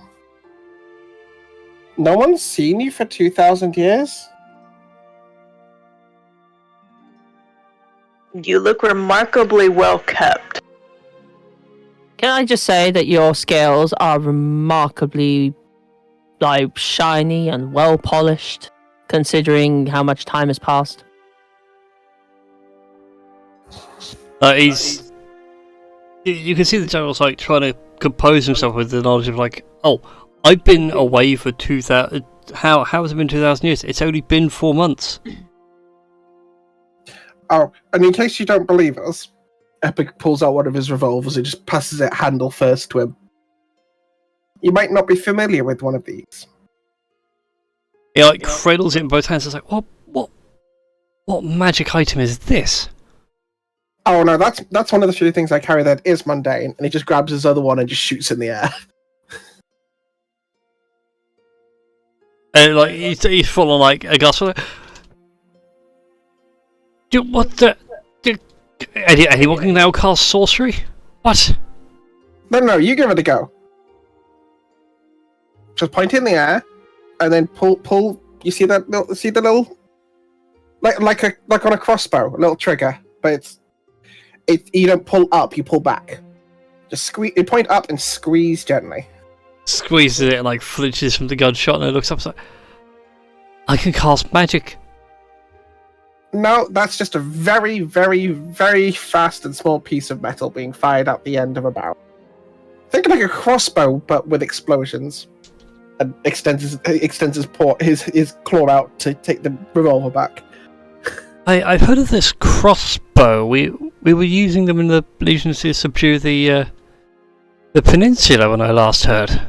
one's seen you for 2,000 years? You look remarkably well kept. Can I just say that your scales are remarkably, like, shiny and well polished, considering how much time has passed? He's. You can see the general's like trying to compose himself with the knowledge of like, oh, I've been away for 2,000. How has it been 2,000 years? It's only been 4 months. Oh, and in case you don't believe us, Epic pulls out one of his revolvers and just passes it handle first to him. You might not be familiar with one of these. He like cradles it in both hands. It's like, what magic item is this? Oh no, that's one of the few things I carry that is mundane, and he just grabs his other one and just shoots in the air. And like he's full on like a gasp. Dude, what the? Anyone can now cast sorcery? What? No, you give it a go. Just point it in the air, and then pull. You see that? See the little, like on a crossbow, a little trigger, but it's you don't pull up, you pull back. Just squeeze. You point up and squeeze gently. Squeezes it and like flinches from the gunshot, and it looks up. Like, I can cast magic. No, that's just a very, very, very fast and small piece of metal being fired out the end of a barrel. Think like a crossbow, but with explosions. And extends his claw out to take the revolver back. I've heard of this crossbow. We were using them in the Legion to subdue the peninsula when I last heard.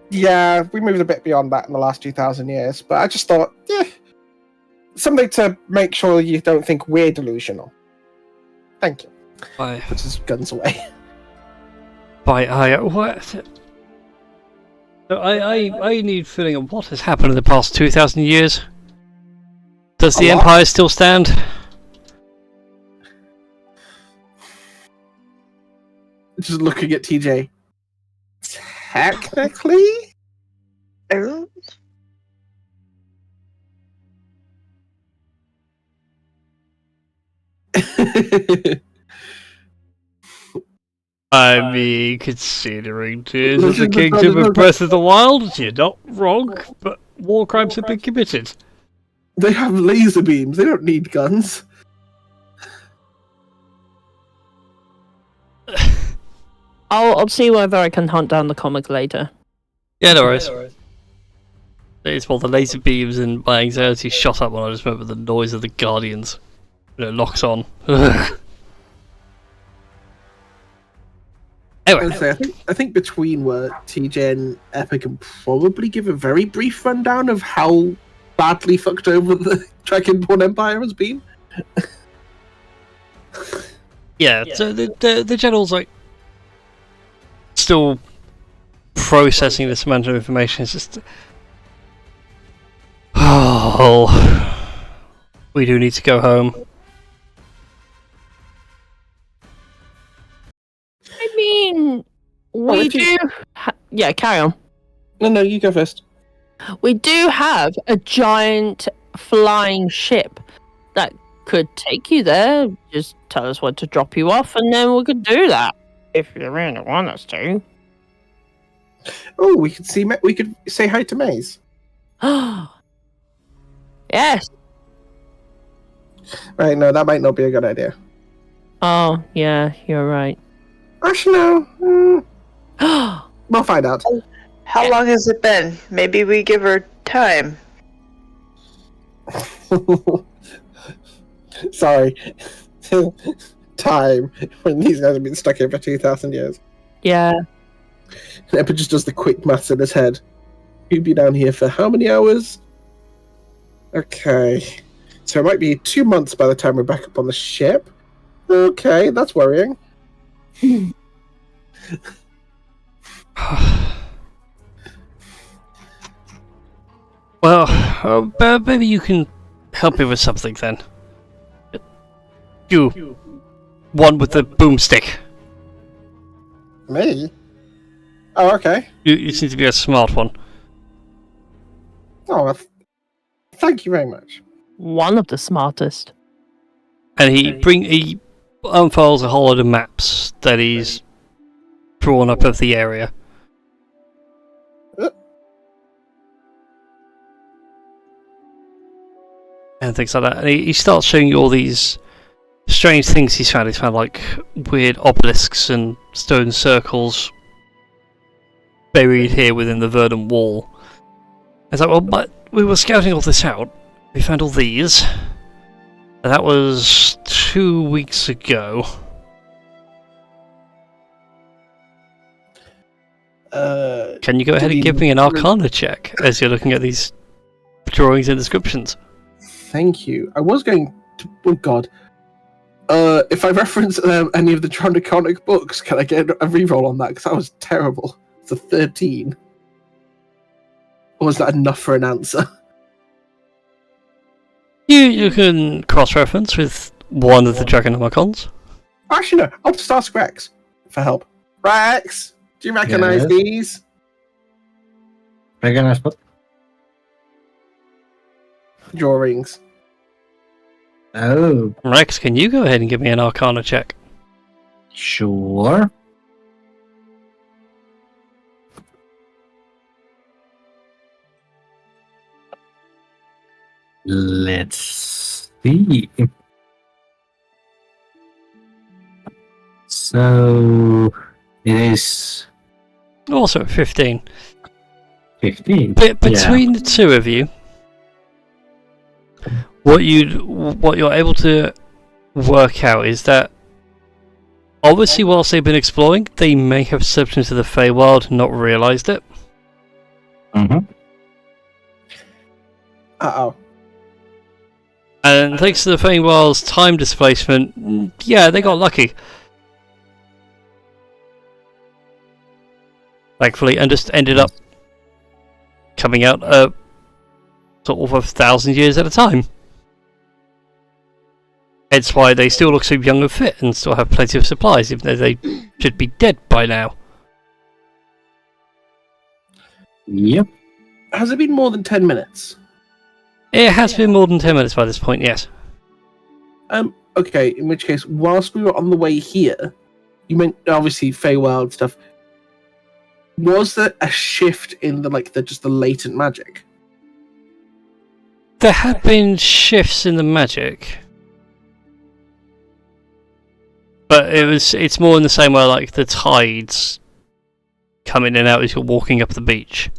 Yeah, we moved a bit beyond that in the last 2,000 years, but I just thought, something to make sure you don't think we're delusional. Thank you. Puts his guns away. What? So I need feeling of what has happened in the past 2,000 years. Does the Empire still stand? Just looking at TJ. Technically? Oh. I mean, considering Tears of the Kingdom of Breath of the Wild, you're not wrong, but war crimes have been committed. They have laser beams, they don't need guns. I'll see whether I can hunt down the comic later. Yeah, no worries. It's while the laser beams and my anxiety shot up when I just remember the noise of the Guardians. When it locks on. Anyway. I think between where TJ and Epic can probably give a very brief rundown of how badly fucked over the Dragonborn Empire has been. Yeah, so the general's like still processing this amount of information. It's just, oh, we do need to go home. I mean, we do. Yeah, carry on. No, you go first. We do have a giant flying ship that could take you there. Just tell us when to drop you off, and then we could do that if you really want us to. Oh, we could say hi to Maze. Yes, Right, no, that might not be a good idea. Oh, yeah, you're right. Actually, no. We'll find out. How long has it been? Maybe we give her time. Sorry. Time. When these guys have been stuck here for 2,000 years. Yeah. Nepper just does the quick maths in his head. You'd be down here for how many hours? Okay. So it might be 2 months by the time we're back up on the ship. Okay, that's worrying. Well, maybe you can help me with something then. You. One with the boomstick. Me? Oh, okay. You seem to be a smart one. Oh, thank you very much. One of the smartest. And he unfolds a whole load of maps that he's drawn up of the area. And things like that. And he starts showing you all these strange things he's found. He's found like weird obelisks and stone circles buried here within the verdant wall. It's like, well, but we were scouting all this out. We found all these. And that was 2 weeks ago. Can you go ahead and give me an Arcana check as you're looking at these drawings and descriptions? Thank you. I was going to... Oh, God. If I reference any of the Trondiconic books, can I get a reroll on that? Because that was terrible. It's a 13. Or was that enough for an answer? You can cross-reference with one of the Dragonomicons. Actually, no. I'll just ask Rex for help. Rex! Do you recognize Yes. these? Recognize what? Drawings. Oh, Rex, can you go ahead and give me an Arcana check? sure. Let's see. So it is Also 15. 15. Between the two of you, what you're able to work out is that obviously whilst they've been exploring, they may have slipped into the Feywild and not realised it. Mm-hmm. Uh-oh. And thanks to the Feywild's time displacement, yeah, they got lucky. Thankfully, and just ended up coming out sort of 1,000 years at a time. Hence why they still look so young and fit and still have plenty of supplies, even though they should be dead by now. Yep. Has it been more than 10 minutes? It has been more than 10 minutes by this point, yes. Okay, in which case, whilst we were on the way here, you meant obviously Feywild stuff. Was there a shift in the latent magic? There have been shifts in the magic. But it's more in the same way like the tides come in and out as you're walking up the beach.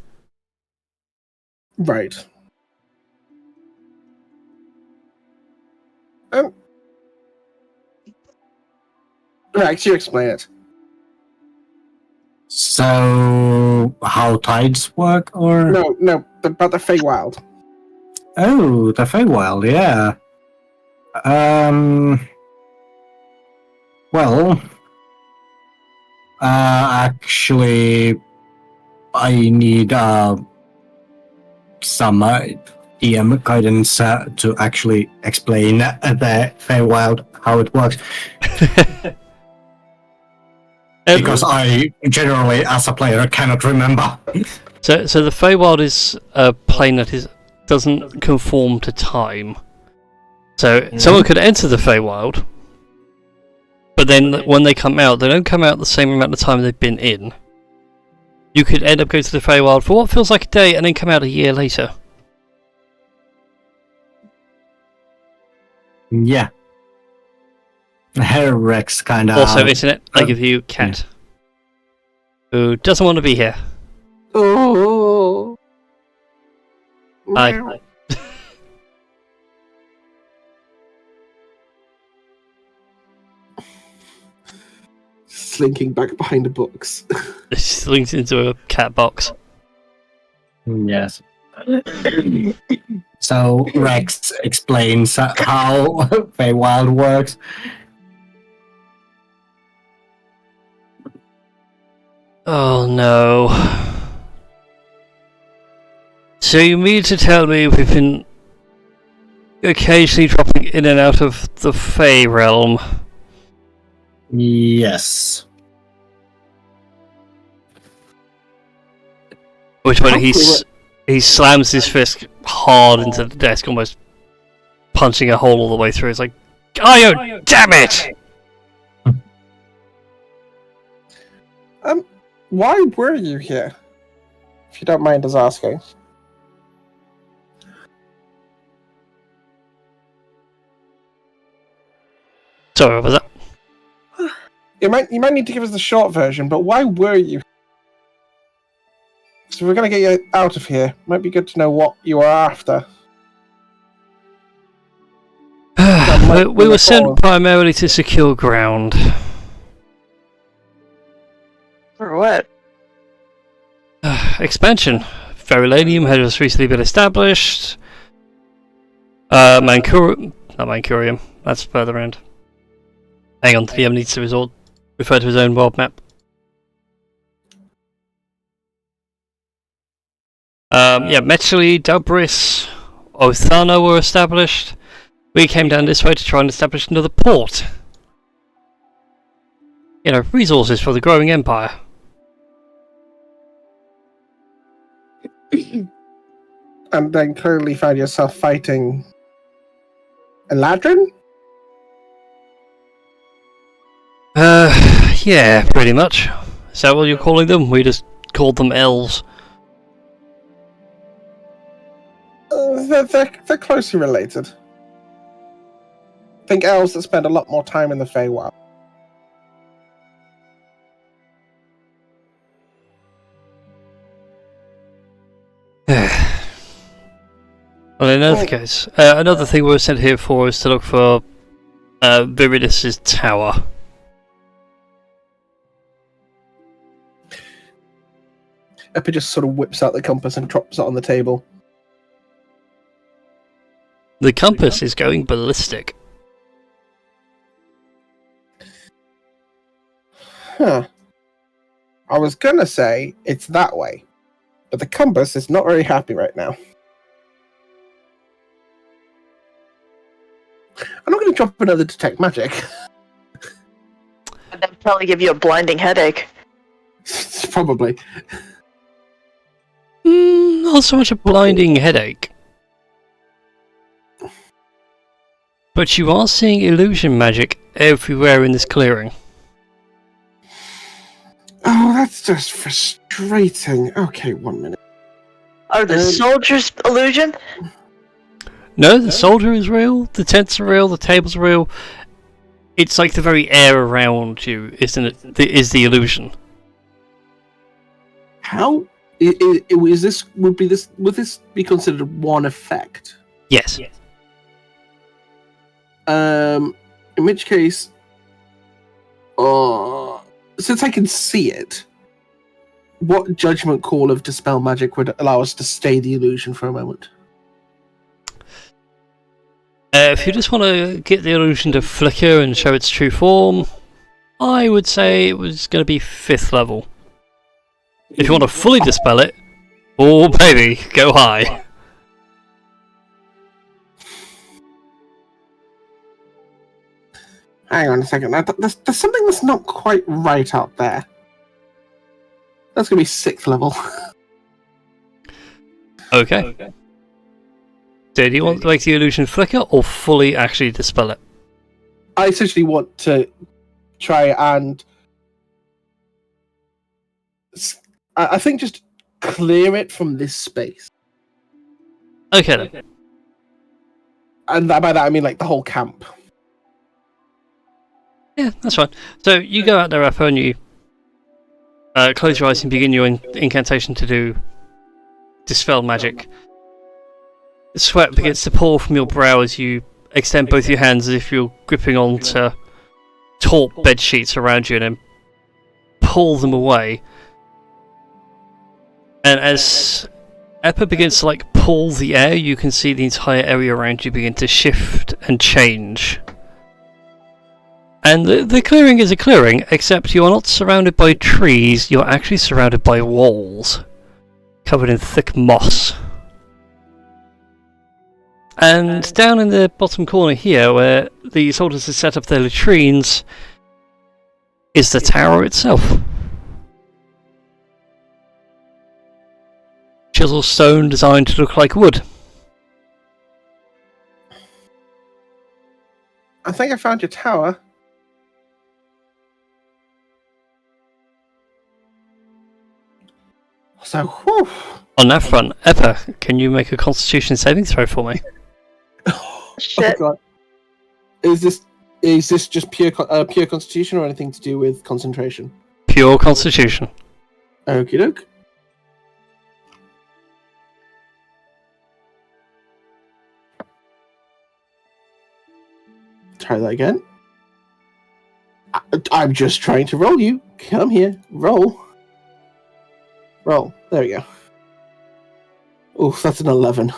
Right. Rex, you explain it. So how tides work, or No, about the Feywild. oh, the Feywild, yeah. Well, actually, I need some DM guidance to actually explain the Feywild how it works. Because I generally, as a player, cannot remember. So the Feywild is a plane that doesn't conform to time. So someone could enter the Feywild, but then when they come out, they don't come out the same amount of time they've been in. You could end up going to the Feywild for what feels like a day, and then come out a year later. Yeah. Rex kind of. Also, internet, I give you cat. Who doesn't want to be here. Oh. Hi. Slinking back behind the books. This links into a cat box. Yes. So Rex explains how Feywild works. Oh no. So you mean to tell me we've been occasionally dropping in and out of the Fey realm? Yes. Which one he slams his fist hard into the desk, almost punching a hole all the way through. It's like, Gaio, damn it! Why were you here? If you don't mind us asking. Sorry, what was that? You might need to give us the short version, but why were you? So we're gonna get you out of here. Might be good to know what you are after. We were sent primarily to secure ground. For what? Expansion. Verilanium has just recently been established. Not Mancurium. That's further end. Hang on, the DM needs to refer to his own world map. Metchely, Dubris, Othana were established. We came down this way to try and establish another port. Resources for the growing empire. And then clearly found yourself fighting Eladrin? Yeah, pretty much. Is that what you're calling them? We just called them elves. They're closely related. I think elves that spend a lot more time in the Feywild. Well, in any case, another thing we were sent here for is to look for Viridis' tower. Epi just sort of whips out the compass and drops it on the table. The compass is going ballistic. Huh. I was gonna say it's that way, but the compass is not very happy right now. I'm not gonna drop another detect magic. And then probably give you a blinding headache. Probably. Not so much a blinding headache. But you are seeing illusion magic everywhere in this clearing. Oh, that's just frustrating. Okay, 1 minute. Are the soldiers illusion? No, the soldier is real, the tents are real, the tables are real. It's like the very air around you, isn't it? Is the illusion. How is this? Would this be considered one effect? Yes. In which case, since I can see it, what judgment call of Dispel Magic would allow us to stay the illusion for a moment? If you just want to get the illusion to flicker and show its true form, I would say it was going to be 5th level. If you want to fully dispel it, oh baby, go high. Hang on a second. There's something that's not quite right out there. That's going to be 6th level. Okay. So do you want to make the illusion flicker or fully actually dispel it? I essentially want to try and... I think just clear it from this space. Okay then. And by that I mean like the whole camp. Yeah, that's fine. So you go out there, Appa, and you close your eyes and begin your incantation to do dispel magic. The sweat begins to pour from your brow as you extend both your hands as if you're gripping onto taut bed sheets around you and then pull them away. And as Appa begins to like pull the air, you can see the entire area around you begin to shift and change. And the clearing is a clearing, except you are not surrounded by trees, you're actually surrounded by walls, covered in thick moss. And down in the bottom corner here, where the soldiers have set up their latrines, is the tower itself. Chisel stone designed to look like wood. I think I found your tower. So, whew. On that front, Eppa, can you make a Constitution saving throw for me? Oh Shit. god. Is this just pure Constitution or anything to do with concentration? Pure Constitution. Okie doke. Try that again. I'm just trying to roll you. Come here. Roll. Roll. There we go. Oof, that's an 11.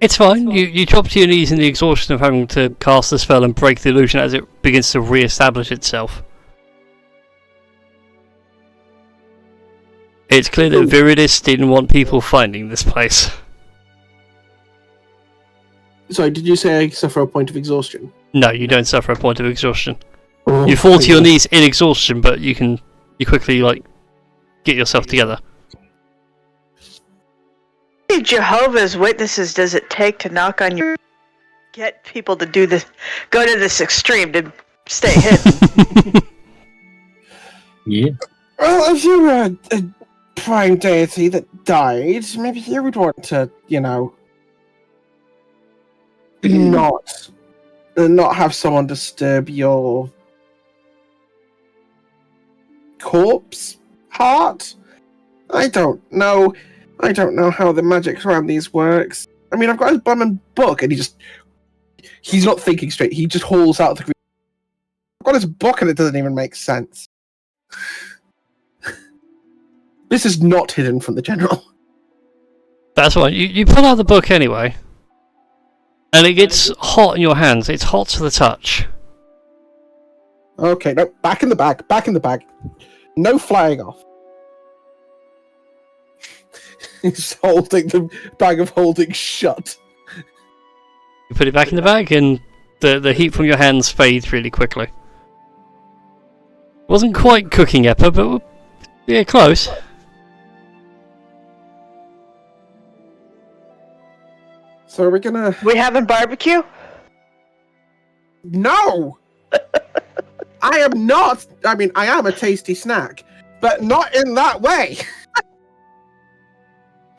It's fine. You drop to your knees in the exhaustion of having to cast the spell and break the illusion as it begins to re-establish itself. It's clear that Viridis didn't want people finding this place. Sorry, did you say I suffer a point of exhaustion? No, you don't suffer a point of exhaustion. You fall to your knees in exhaustion, but you quickly like get yourself together. How many Jehovah's Witnesses does it take to knock on your... Get people to do this, go to this extreme to stay hidden? Yeah. Well, if you were a prime deity that died, maybe you would want to, not have someone disturb your corpse heart. I don't know how the magic around these works. I mean, I've got his bum book, and he's not thinking straight. He just hauls out the. I've got his book, and it doesn't even make sense. This is not hidden from the general. That's fine. You pull out the book anyway, and it gets hot in your hands. It's hot to the touch. Okay, no, back in the bag. No flying off. He's holding the bag of holding shut. You put it back in the bag, and the heat from your hands fades really quickly. Wasn't quite cooking Eppa, but yeah, close. So are we gonna... We having barbecue? No! I am not... I mean, I am a tasty snack, but not in that way!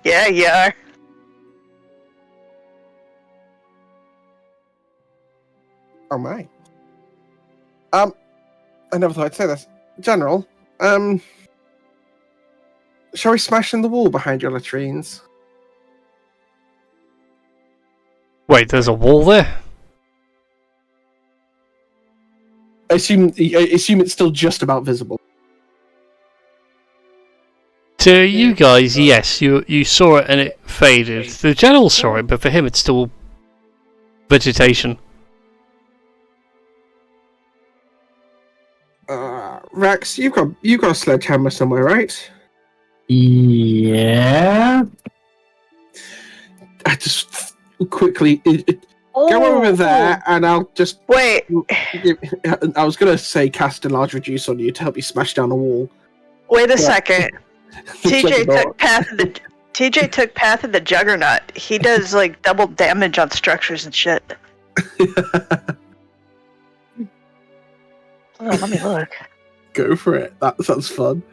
Yeah, you are. Oh my. I never thought I'd say this. General, shall we smash in the wall behind your latrines? Wait, there's a wall there? I assume it's still just about visible. To you guys, yes, you saw it and it faded. The general saw it, but for him it's still vegetation. Rex, you've got a sledgehammer somewhere, right? Yeah. I just quickly go over there, and I'll just Wait, I was gonna say cast enlarge reduce on you to help you smash down a wall. wait a second. TJ Juggernaut. took Path of the Juggernaut. He does like double damage on structures and shit. Oh, let me look. Go for it. That sounds fun.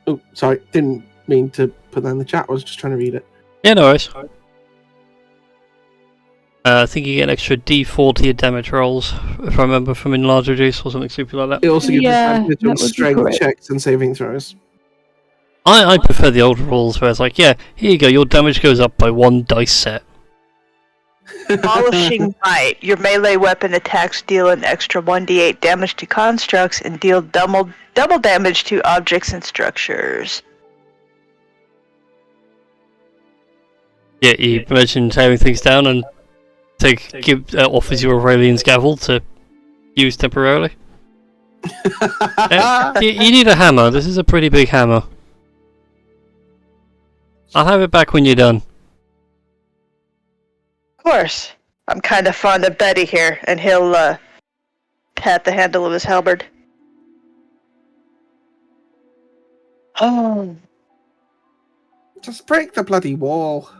Oh, sorry, didn't mean to put that in the chat. I was just trying to read it. Yeah, no worries. I think you get an extra D4 to your damage rolls, if I remember from Enlarge Reduce or something stupid like that. It also gives Yeah, advantage that on would be strength correct. checks and saving throws. I prefer the old rules where it's like, yeah, here you go, your damage goes up by 1 dice set. Abolishing Bite. Your melee weapon attacks deal an extra 1d8 damage to constructs and deal double damage to objects and structures. Yeah, you mentioned tearing things down and offers you Aurelian's Gavel to use temporarily. You need a hammer. This is a pretty big hammer. I'll have it back when you're done. Of course. I'm kind of fond of Betty here, and he'll pat the handle of his halberd. Oh. Just break the bloody wall.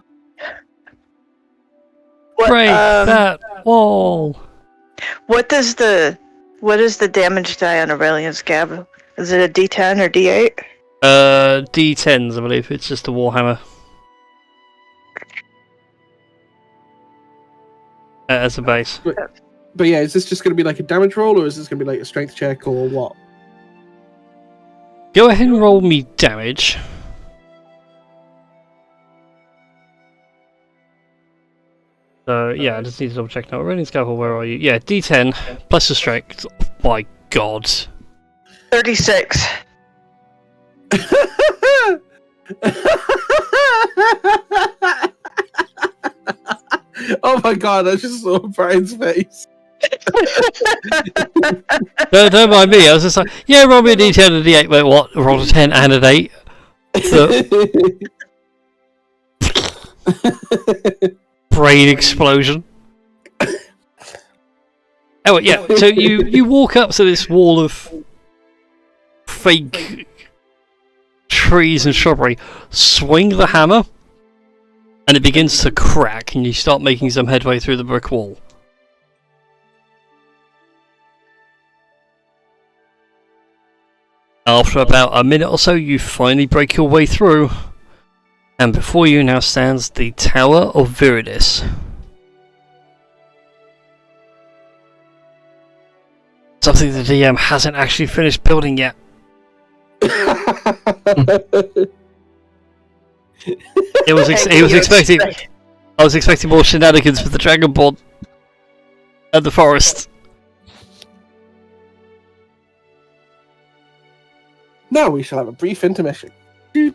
What, Break that wall! what is the damage die on Aurelian's Gavel? Is it a D10 or D8? D10s, I believe. It's just a warhammer. As a base. But yeah, is this just going to be like a damage roll, or is this going to be like a strength check, or what? Go ahead and roll me damage. So, yeah, I just need to double check now. Aurelian's Gavel, where are you? Yeah, D10 plus the strength. Oh my god. 36. Oh my god, I just saw Brian's face. Don't mind me, I was just like, yeah, roll me a D10 and a D8. Wait, what? Roll a 10 and an 8. So, brain explosion. Oh, yeah, so you walk up to this wall of fake trees and shrubbery, swing the hammer, and it begins to crack, and you start making some headway through the brick wall. After about a minute or so, you finally break your way through, and before you now stands the Tower of Viridis. Something the DM hasn't actually finished building yet. It was expecting. I was expecting more shenanigans with the Dragonborn and the forest. Now we shall have a brief intermission. An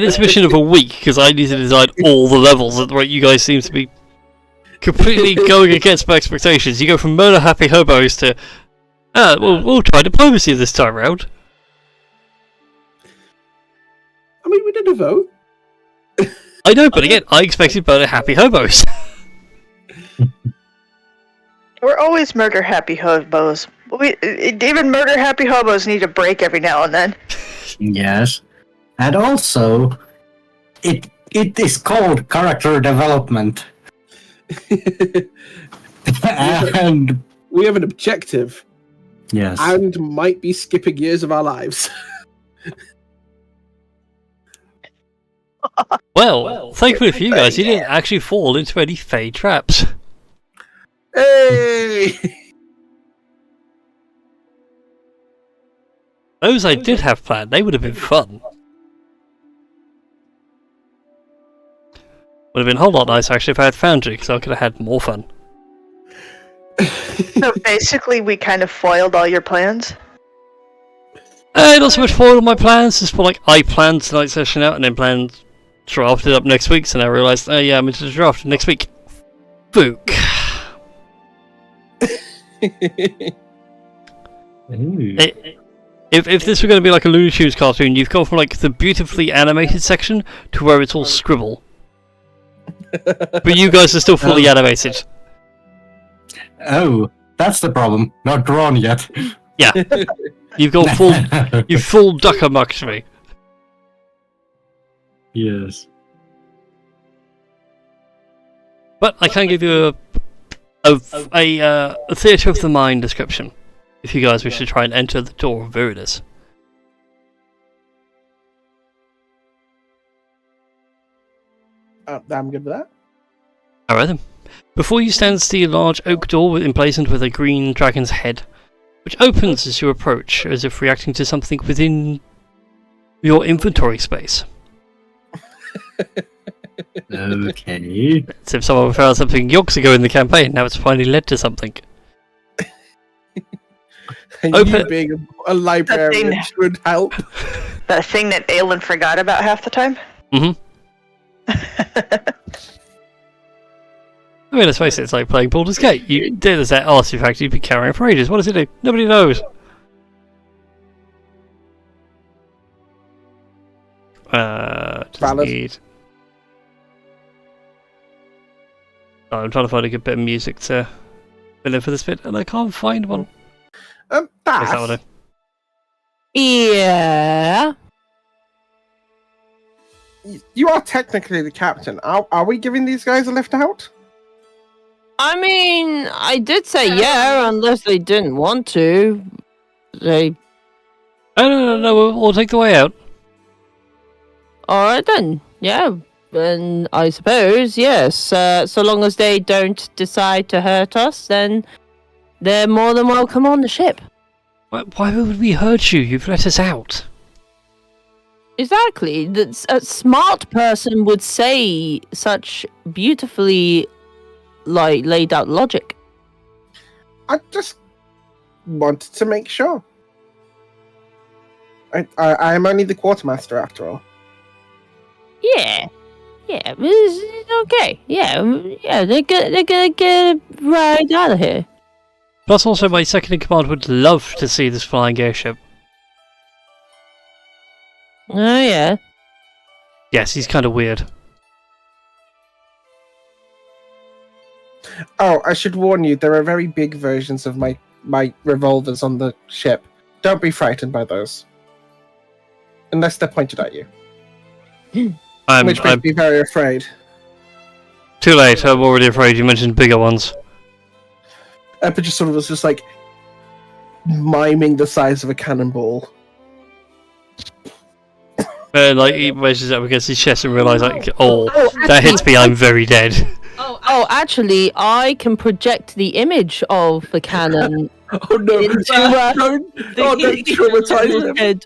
intermission of a week because I need to design all the levels at the rate you guys seem to be completely going against my expectations. You go from murder happy hobos to we'll try diplomacy this time round. I mean, we did a vote. I know, but again, I expected murder happy hobos. We're always murder happy hobos. Even murder happy hobos need a break every now and then. Yes. And also, it is called character development. And we have an objective. yes. And might be skipping years of our lives. Well, thankfully for you guys, you didn't actually fall into any fey traps. Hey! Those I did have planned, they would have been fun. Would have been a whole lot nicer actually if I had Foundry, because I could have had more fun. So basically, we kind of foiled all your plans? Not so much foiled my plans, just more like I planned tonight's session out and then planned drafted up next week, so now I realised, oh yeah, I'm into the draft next week. Fook. If this were going to be like a Looney Tunes cartoon, you've gone from like the beautifully animated section to where it's all scribble. But you guys are still fully animated. Oh, that's the problem. Not drawn yet. Yeah. You've gone full duck amuck to me. Yes. But I can give you a theatre of the mind description if you guys wish to try and enter the door of Viridis. I'm good with that. Alright then. Before you stands the large oak door emblazoned with a green dragon's head, which opens as you approach, as if reacting to something within your inventory space. Okay. As if someone found something yonks ago in the campaign, now it's finally led to something. And Open- you being a librarian thing. should help. That thing that Aelin forgot about half the time? Mm-hmm. I mean, let's face it, it's like playing Baldur's Gate. There's that artifact you've been carrying for ages. What does it do? Nobody knows. Just Valid. need... Oh, I'm trying to find a good bit of music to fill in for this bit, and I can't find one. Guess that will That. do. Yeah. You are technically the captain. Are we giving these guys a lift out? I mean, I did say yeah, unless they didn't want to. They. Oh, no, we'll take the way out. Alright then. Yeah. Then I suppose, yes. So long as they don't decide to hurt us, then they're more than welcome on the ship. Why would we hurt you? You've let us out. Exactly. A smart person would say such beautifully, laid out logic. I just wanted to make sure. I'm only the quartermaster after all. Yeah. Yeah, it's okay. Yeah, they're gonna get right out of here. Plus, also, my second in command would love to see this flying airship. Oh yeah. Yes, he's kind of weird. Oh, I should warn you, there are very big versions of my revolvers on the ship. Don't be frightened by those. Unless they're pointed at you. Which makes me very afraid. Too late, I'm already afraid you mentioned bigger ones. Epa just sort of was just like miming the size of a cannonball. Like, he measures up against his chest and realises, like, oh, that hits me, I'm very dead. Oh, actually, I can project the image of the cannon Oh no! into Don't traumatize him. head.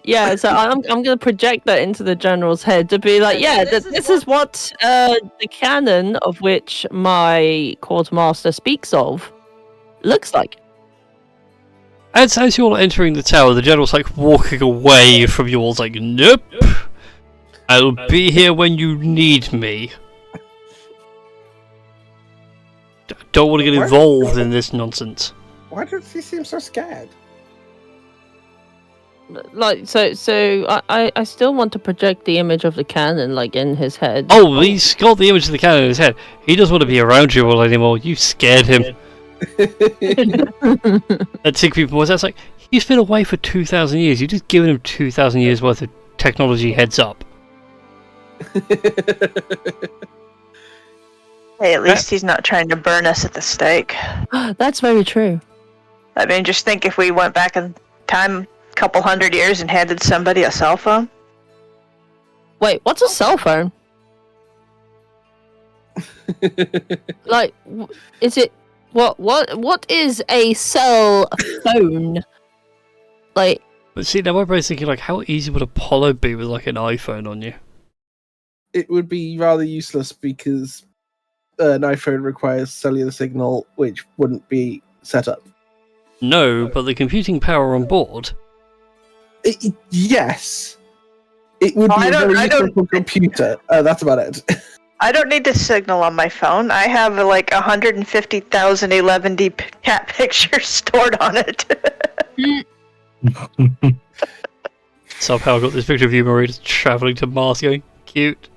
Yeah, so I'm gonna project that into the general's head to be like, yeah, this is what the cannon of which my quartermaster speaks of looks like. As you're entering the tower, the general's like walking away from you all, like, nope, I'll be here when you need me. Don't want to get involved in this nonsense. Why does he seem so scared? Like, so I still want to project the image of the cannon, like, in his head. Oh, he's got the image of the cannon in his head. He doesn't want to be around you all anymore. You scared him. And think people was that's like, he's been away for 2,000 years. You've just given him 2,000 years worth of technology heads up. Hey, at least he's not trying to burn us at the stake. That's very true. I mean, just think if we went back in time a couple hundred years and handed somebody a cell phone. Wait, what's a cell phone? Like, is it what is a cell phone? Like, But see, now my brain's thinking, like, how easy would Apollo be with, like, an iPhone on you? It would be rather useless because an iPhone requires cellular signal, which wouldn't be set up. No, but the computing power on board. Yes, it would Oh, be I a don't- very I don't- useful computer. That's about it. I don't need to signal on my phone. I have like 150,000 11D cat pictures stored on it. Somehow I got this picture of you, Marie, just travelling to Mars going, cute,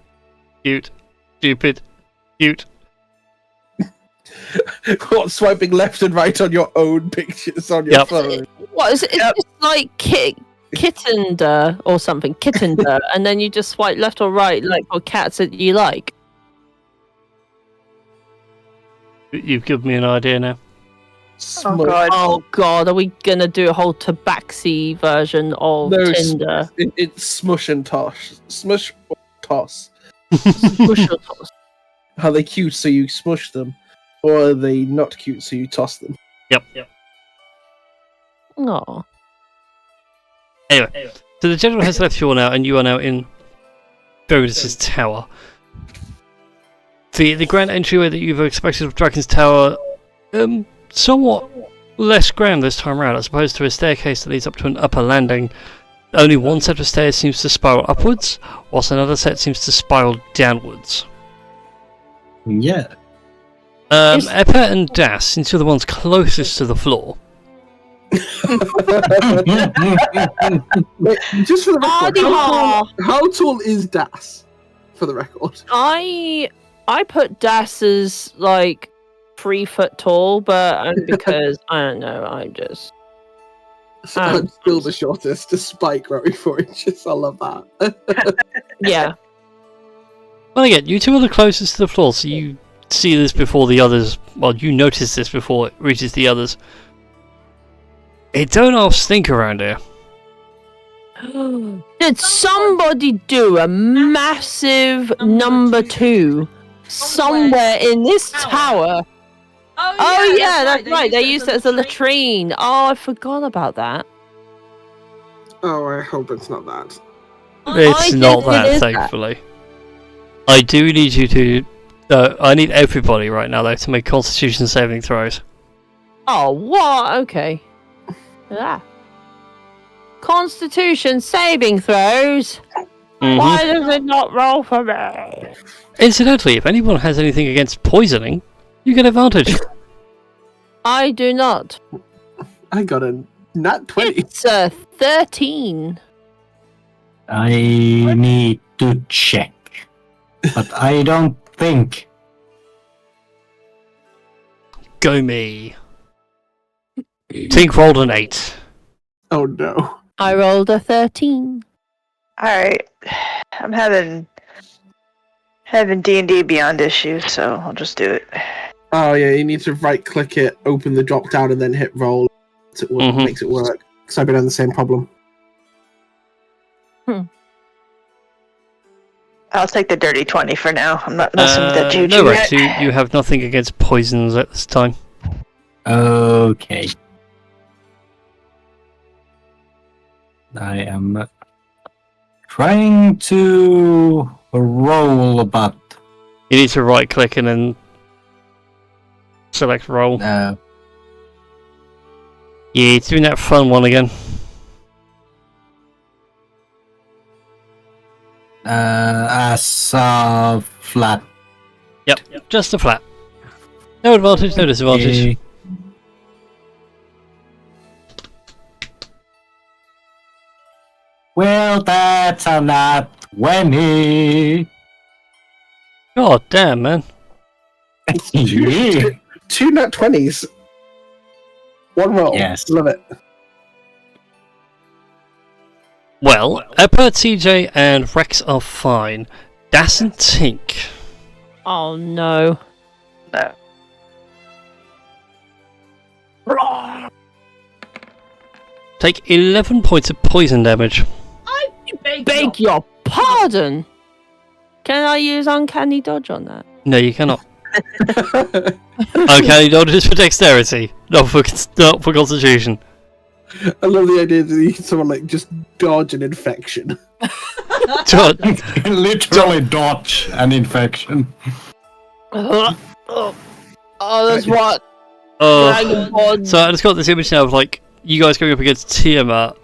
cute, stupid, cute. What, swiping left and right on your own pictures on your Yep. phone? what is it? It's Yep. just like kittender or something, kittender, and then you just swipe left or right, like for cats that you like. You've given me an idea now. Smush. God. Oh god, are we gonna do a whole tabaxi version of No, Tinder? It's smush and toss. Smush or toss. Smush or toss? Are they cute so you smush them? Or are they not cute so you toss them? Yep. Aw. Anyway, so the general has left you all now, and you are now in Veritas' tower. The grand entryway that you've expected of Dragon's Tower, somewhat less grand this time around, as opposed to a staircase that leads up to an upper landing. Only one set of stairs seems to spiral upwards, whilst another set seems to spiral downwards. Yeah. Eppa and Das, since you're the ones closest to the floor. Wait, just for the record, how tall is Das? For the record, I put Das as like 3 foot tall, but only because I don't know. I'm just so I'm still the shortest, despite growing 4 inches. I love that. yeah. Well, again, you two are the closest to the floor, so you see this before the others. Well, you notice this before it reaches the others. It don't all stink around here. Did somebody do a massive number 2 somewhere in this tower? Oh yeah, that's right. They used it as a latrine. Oh, I forgot about that. Oh, I hope it's not that. It's not that, thankfully. I do need you to... I need everybody right now, though, to make Constitution saving throws. Oh, what? Okay. Ah. Constitution saving throws? Why does it not roll for me? Incidentally, if anyone has anything against poisoning, you get advantage. I do not. I got a nat 20. It's a 13. I need to check. But I don't think. Go me. Tink rolled an 8. Oh no. I rolled a 13. Alright. I'm having D&D Beyond issues, so I'll just do it. Oh yeah, you need to right click it, open the drop down, and then hit roll. It makes it work. Because I've been having the same problem. I'll take the dirty 20 for now. I'm not messing with that juju No yet. worries, you have nothing against poisons at this time. Okay. I am trying to roll, but You need to right click and then select roll. no. Yeah, it's doing that fun one again. As flat. Yep, just a flat. No advantage, no disadvantage. Okay. Well, that's a nat 20. God damn, man. Yeah. Two nat 20s. One roll. Yes. Love it. Well, Eppa, TJ, and Rex are fine. Das and Tink. Oh no. No. Take 11 points of poison damage. Beg your pardon. Can I use uncanny dodge on that? No, you cannot. Uncanny dodge is for dexterity, not for constitution. I love the idea that you can someone like just dodge an infection. Literally dodge an infection. Oh, that's what. So Dragonborn. I just got this image now of like you guys going up against Tiamat.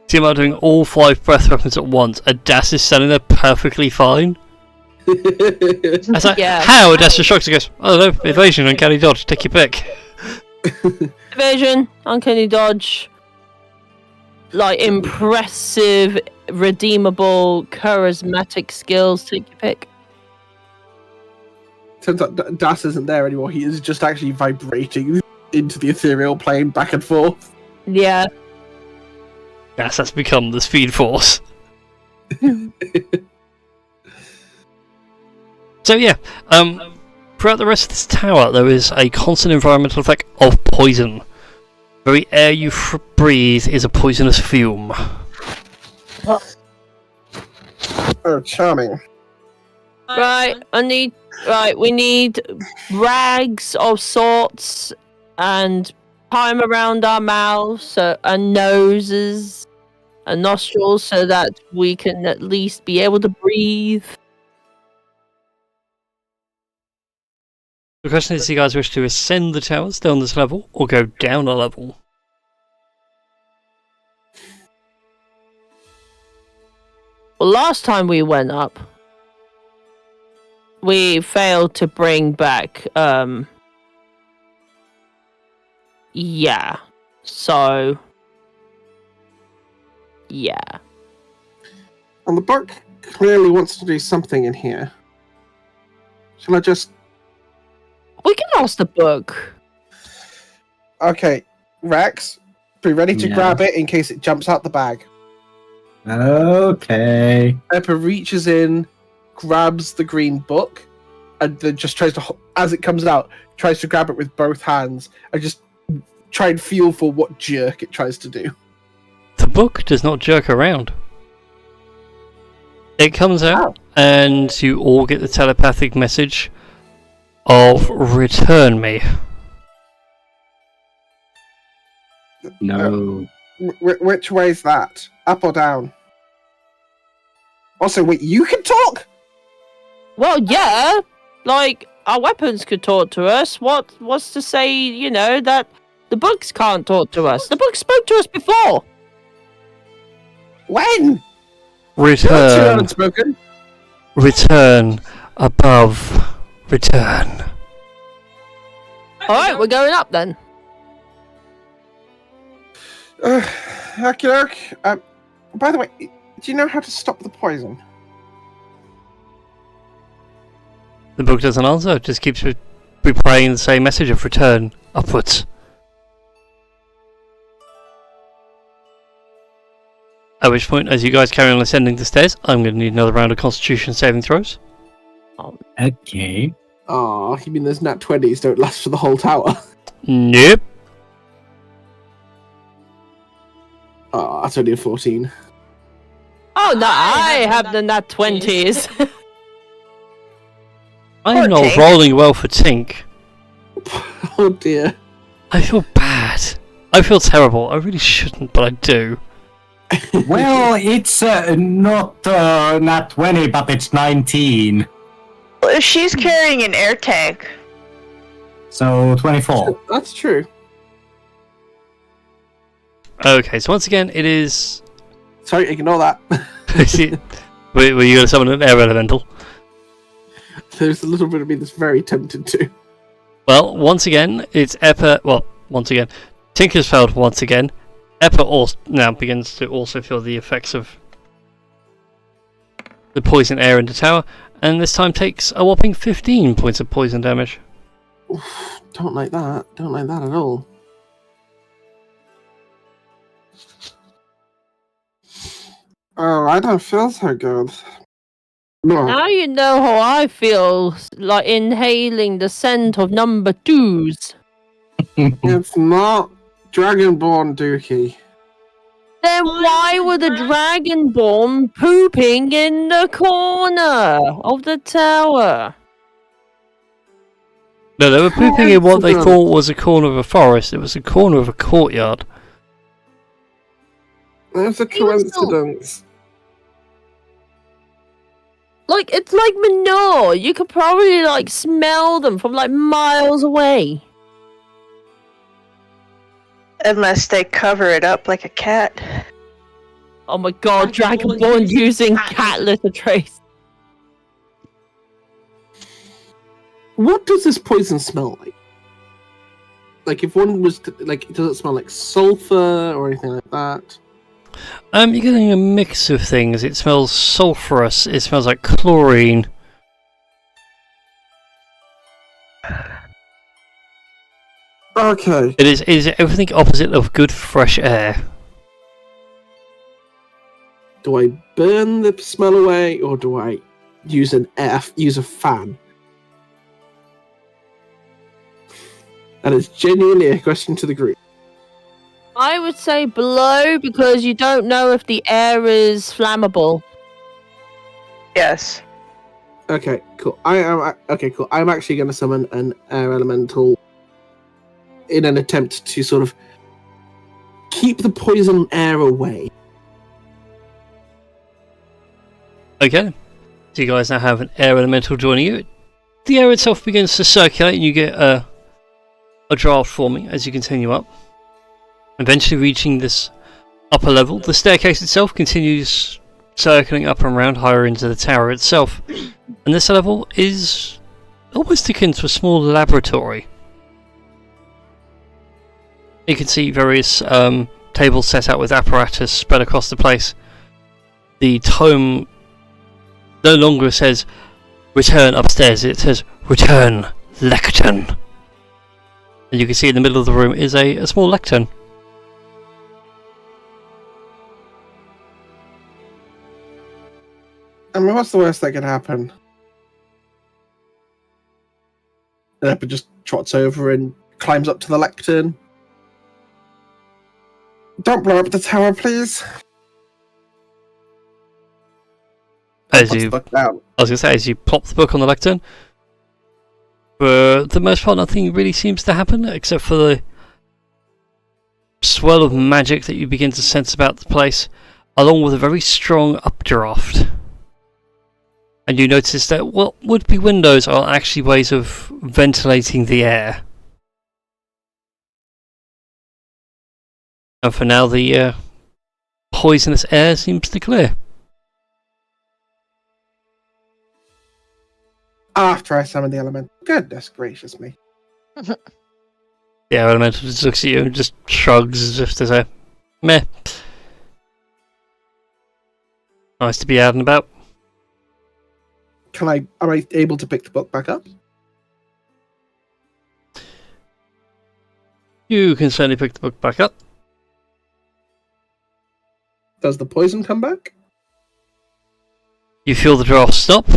Tiamat doing all 5 breath weapons at once, and Das is standing there perfectly fine. I was like, Yeah. how? And Das just shrugs and goes, I don't know, evasion, uncanny dodge, take your pick. Evasion, uncanny dodge. Like impressive, redeemable, charismatic skills. Take your pick. Turns out Das isn't there anymore. He is just actually vibrating into the ethereal plane back and forth. Yeah. Das has become the speed force. So yeah, throughout the rest of this tower there is a constant environmental effect of poison. The very air you breathe is a poisonous fume. Oh, charming. Right, we need rags of sorts and tie 'em around our mouths and noses and nostrils so that we can at least be able to breathe. The question is, do you guys wish to ascend the tower, stay on this level, or go down a level? Well, last time we went up, we failed to bring back, yeah. So, yeah. And the book clearly wants to do something in here. Shall I just... We can ask the book. Okay, Rex, be ready to Yeah. grab it in case it jumps out the bag. Okay. Pepper reaches in, grabs the green book, and then just tries to, as it comes out, tries to grab it with both hands and just try and feel for what jerk it tries to do. The book does not jerk around. It comes out, and you all get the telepathic message of return me. No. Which way is that? Up or down? Also, wait, you can talk? Well, yeah. Like, our weapons could talk to us. What's to say, that the books can't talk to us? The book spoke to us before. When? Return. Unspoken. Return. Above. Return. Alright, we're going up then. Okay. By the way, do you know how to stop the poison? The book doesn't answer, it just keeps replaying the same message of return upwards. At which point, as you guys carry on ascending the stairs, I'm going to need another round of Constitution saving throws. Okay. Oh, you mean those nat 20s don't last for the whole tower? Nope. Oh, that's only a 14. Oh, no, I have the nat 20s. I'm Poor not Tink. rolling well for Tink. Oh dear. I feel bad. I feel terrible. I really shouldn't, but I do. Well, it's not nat 20, but it's 19. Well, if she's carrying an air tank, So 24. That's true. Okay, so once again, it is... Sorry, ignore that. Were you going to summon an air elemental? There's a little bit of me that's very tempted to. Well, once again, it's Eppa... Well, once again, Tinker's failed once again. Eppa also now begins to also feel the effects of the poison air in the tower, and this time takes a whopping 15 points of poison damage. Oof, don't like that. Don't like that at all. Oh, I don't feel so good. No. Now you know how I feel, like inhaling the scent of number 2s. It's not Dragonborn Dookie. Then why were the Dragonborn pooping in the corner of the tower? No, they were pooping in what they Coincidence. thought was a corner of a forest. It was a corner of a courtyard. That's a coincidence. Like, it's like manure. You could probably, like, smell them from, like, miles away. unless they cover it up like a cat. Oh my god, Dragonborn using cat litter trace. What does this poison smell like? Like, if one was to, like, does it smell like sulfur or anything like that? You're getting a mix of things. It smells sulfurous. It smells like chlorine. Okay. It is everything opposite of good fresh air. Do I burn the smell away, or do I use use a fan? That is genuinely a question to the group. I would say blow because you don't know if the air is flammable. Yes. Okay, cool. Cool. I'm actually going to summon an air elemental in an attempt to sort of keep the poison air away. Okay. So you guys now have an air elemental joining you. The air itself begins to circulate and you get a draft forming as you continue up. Eventually reaching this upper level. The staircase itself continues circling up and around higher into the tower itself. And this level is almost akin to a small laboratory. You can see various tables set out with apparatus spread across the place. The tome no longer says return upstairs, it says return lectern. And you can see in the middle of the room is a small lectern. I mean, what's the worst that could happen? And Eppa just trots over and climbs up to the lectern. Don't blow up the tower, please. As Puts you, the book down. I was going to say, as you plop the book on the lectern, for the most part nothing really seems to happen, except for the swirl of magic that you begin to sense about the place, along with a very strong updraft. And you notice that what would be windows are actually ways of ventilating the air. And for now, the poisonous air seems to clear. After I summon the element. Goodness gracious me. The air elemental just looks at you and just shrugs as if to say, meh. Nice to be out and about. Am I able to pick the book back up? You can certainly pick the book back up. Does the poison come back? You feel the draft stop,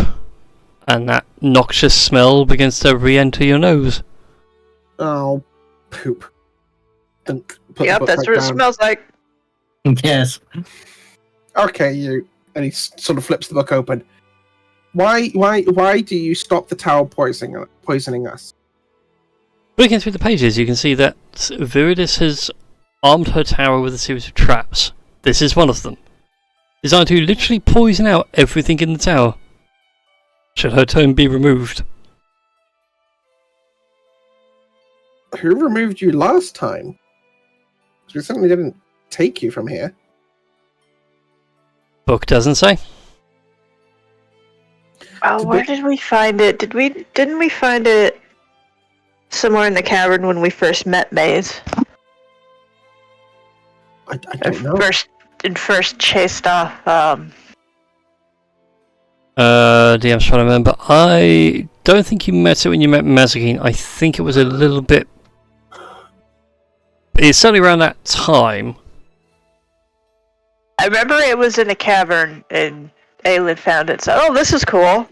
and that noxious smell begins to re-enter your nose. Oh, poop. And put the Yep, book that's back what it down. smells like. Yes. Okay, you. And he sort of flips the book open. Why do you stop the tower poisoning us? Looking through the pages, you can see that Viridis has armed her tower with a series of traps. This is one of them, designed to literally poison out everything in the tower, should her tome be removed. Who removed you last time? We certainly didn't take you from here. Book doesn't say. Oh, where did we find it? Didn't we find it somewhere in the cavern when we first met Maze? I don't know. First chased off DM's trying to remember. I don't think you met it when you met Mazikeen. I think it was a little bit... It's certainly around that time. I remember it was in a cavern and Aelin found it. So, oh, this is cool.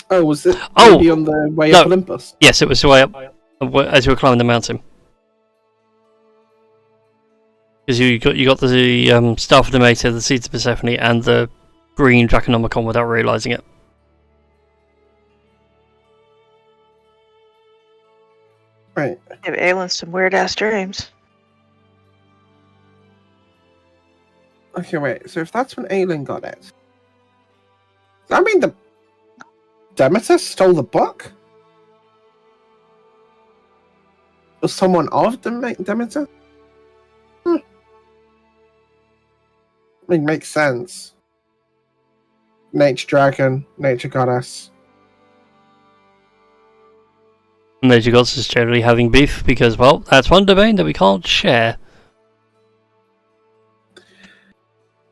Oh, was it Oh, maybe on the way no. up Olympus? Yes, it was the way up as you were climbing the mountain. Because you got the Staff of the Mater, the Seeds of Persephone, and the green Draconomicon without realising it. Right. Give Aelin some weird ass dreams. Okay, wait. So if that's when Aelin got it, does that mean the Demeter stole the book? Was someone of Demeter? I mean, makes sense. Nature dragon, nature goddess. Nature Gods is generally having beef because, well, that's one domain that we can't share.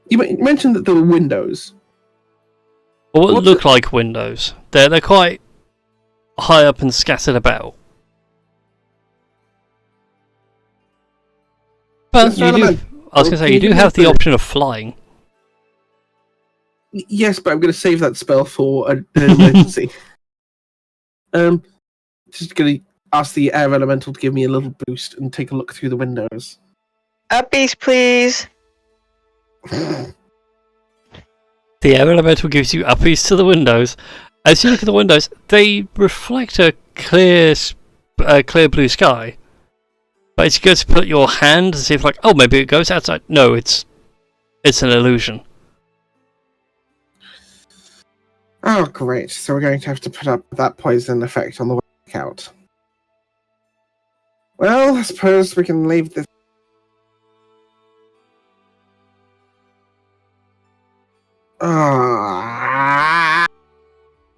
You mentioned that there were windows. Well, what What's look like windows. They're quite high up and scattered about. But That's you not do, about- I was going to say, you do have the option of flying. Yes, but I'm going to save that spell for an emergency. Just going to ask the air elemental to give me a little boost and take a look through the windows. Uppies, please. The air elemental gives you uppies to the windows. As you look at the windows, they reflect a clear blue sky. But as you go to put your hand to see if, like, oh, maybe it goes outside. No, it's an illusion. Oh, great. So we're going to have to put up that poison effect on the way out. Well, I suppose we can leave this.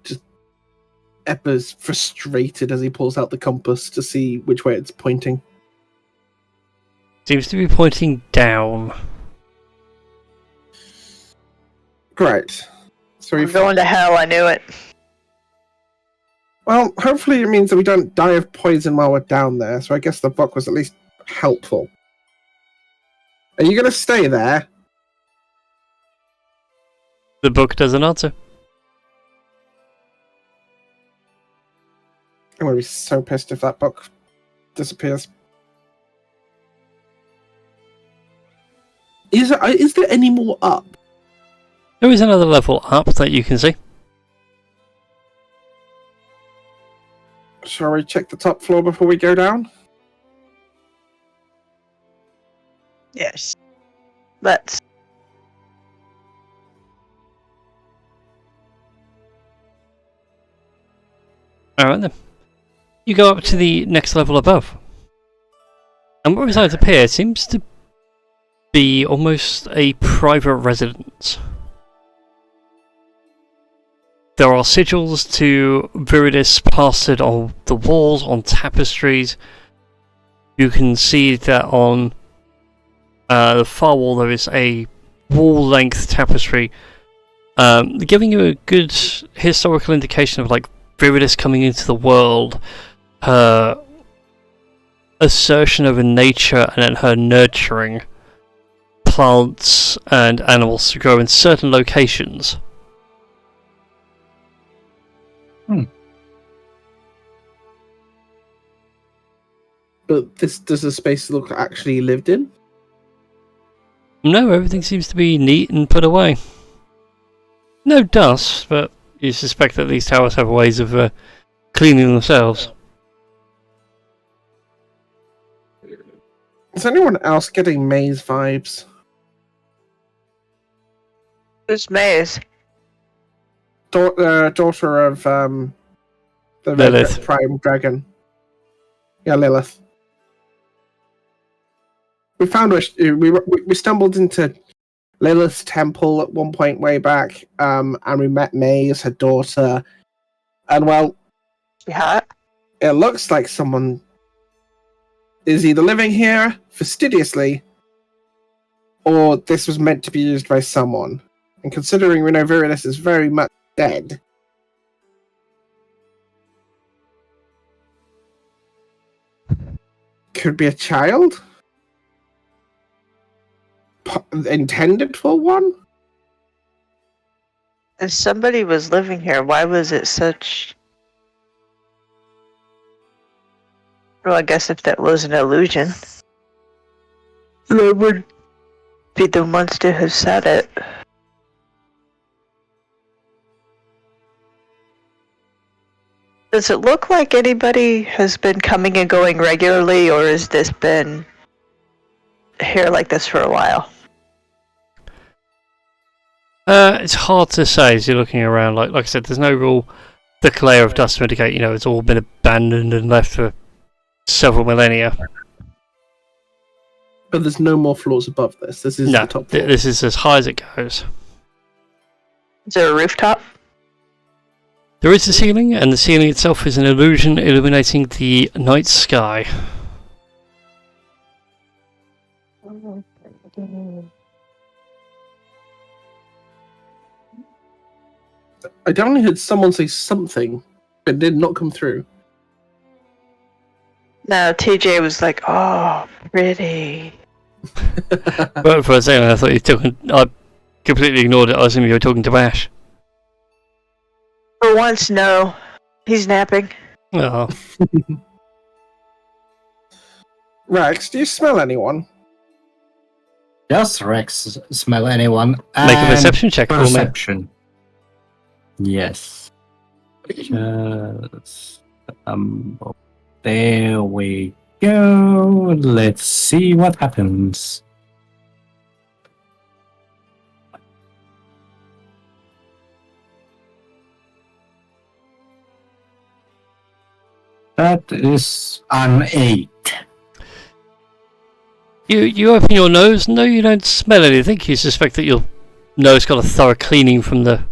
Just Eppa's frustrated as he pulls out the compass to see which way it's pointing. Seems to be pointing down. Great. So We're going to hell, I knew it. Well, hopefully it means that we don't die of poison while we're down there, so I guess the book was at least helpful. Are you going to stay there? The book doesn't answer. I'm going to be so pissed if that book disappears. Is there any more up? There is another level up that you can see. Shall we check the top floor before we go down? Yes. Let's. Alright then. You go up to the next level above. And what besides appear seems to be almost a private residence. There are sigils to Viridis plastered on the walls, on tapestries. You can see that on the far wall there is a wall-length tapestry, giving you a good historical indication of like Viridis coming into the world, her assertion over nature, and then her nurturing plants and animals to grow in certain locations. But does the space look actually lived in? No, everything seems to be neat and put away. No dust, but you suspect that these towers have ways of cleaning themselves. Is anyone else getting maze vibes? Who's Maze? Daughter of the Lilith. Red Prime Dragon. Yeah, Lilith. We found we stumbled into Lilith's temple at one point way back, and we met Maze, her daughter, and well, Yeah. it looks like someone is either living here fastidiously, or this was meant to be used by someone. And considering we know Viridis is very much dead, could be a child? Intended for one? If somebody was living here, why was it such... Well, I guess if that was an illusion, they would be the ones to have said it. Does it look like anybody has been coming and going regularly, or has this been here like this for a while? It's hard to say as you're looking around. Like I said, there's no real thick layer of dust to indicate, it's all been abandoned and left for several millennia. But there's no more floors above this. This is the top floor. This is as high as it goes. Is there a rooftop? There is a ceiling, and the ceiling itself is an illusion illuminating the night sky. I definitely heard someone say something, but it did not come through. No, TJ was like, "Oh, pretty." But for a second, I thought you were talking. I completely ignored it. I assumed you were talking to Ash. For once, no. He's napping. Oh, Rex, do you smell anyone? Does Rex smell anyone? Make a And perception check for me. Perception. Yes. Just, there we go. Let's see what happens. That is an 8. You open your nose. No, you don't smell anything. You suspect that your nose got a thorough cleaning from the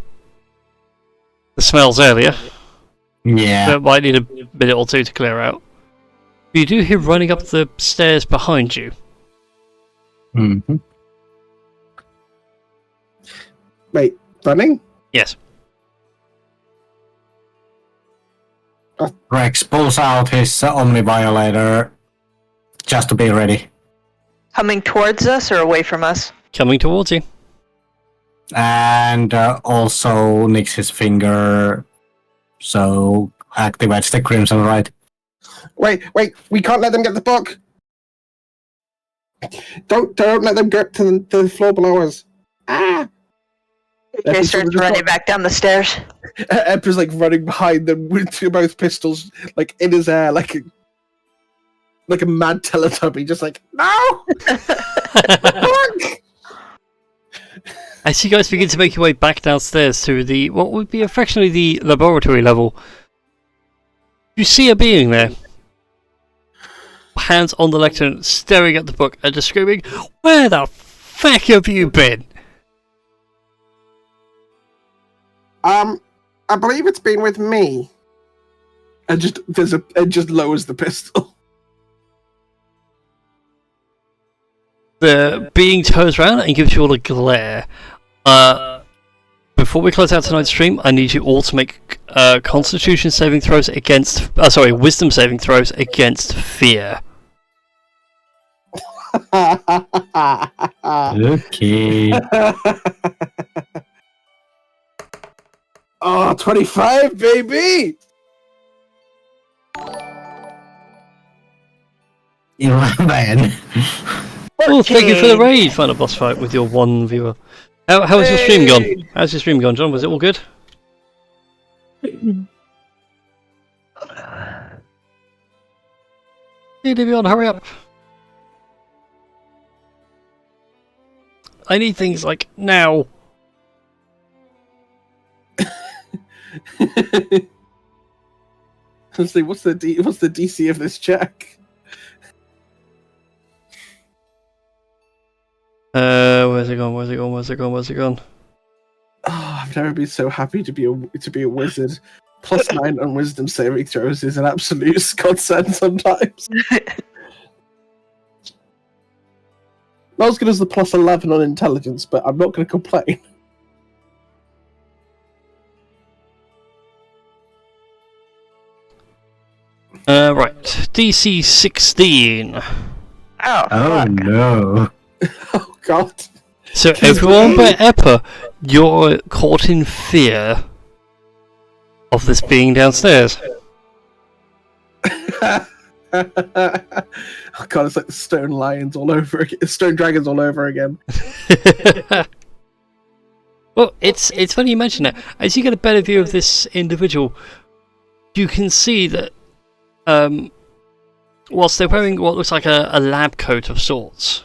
smells earlier. Yeah. That might need a minute or two to clear out. You do hear running up the stairs behind you. Mm-hmm. Wait, running? Yes. Rex pulls out his Omni Violator just to be ready. Coming towards us or away from us? Coming towards you. And also nicks his finger, so activates the Crimson Right. Wait, we can't let them get the book. Don't let them get to the floor below us. Ah! AJ starts running back down the stairs. Emperor's like running behind them with both pistols like in his air, like a mad Teletubby, just like no. As you guys begin to make your way back downstairs to the what would be affectionately the laboratory level, you see a being there. Hands on the lectern, staring at the book and just screaming, "Where the fuck have you been?" I believe it's been with me. And just lowers the pistol. The being turns around and gives you all a glare. Before we close out tonight's stream, I need you all to make Constitution saving throws against. Wisdom saving throws against fear. Okay. Oh, 25, baby! 11. Oh, thank you for the raid, final boss fight with your one viewer. How has your stream gone? How's your stream gone, John? Was it all good? Hey, Davion, hurry up! I need things like now. Honestly, what's the DC of this check? Where's it gone? Oh, I've never been so happy to be a wizard. +9 on wisdom saving throws is an absolute godsend sometimes. Not as good as the +11 on intelligence, but I'm not going to complain. Right, DC 16. Oh, Oh no. Oh god. So everyone but Eppa, you're caught in fear of this being downstairs. Oh god, it's like the stone lions all over again. Stone dragons all over again. Well, it's funny you mention that. As you get a better view of this individual, you can see that whilst they're wearing what looks like a lab coat of sorts,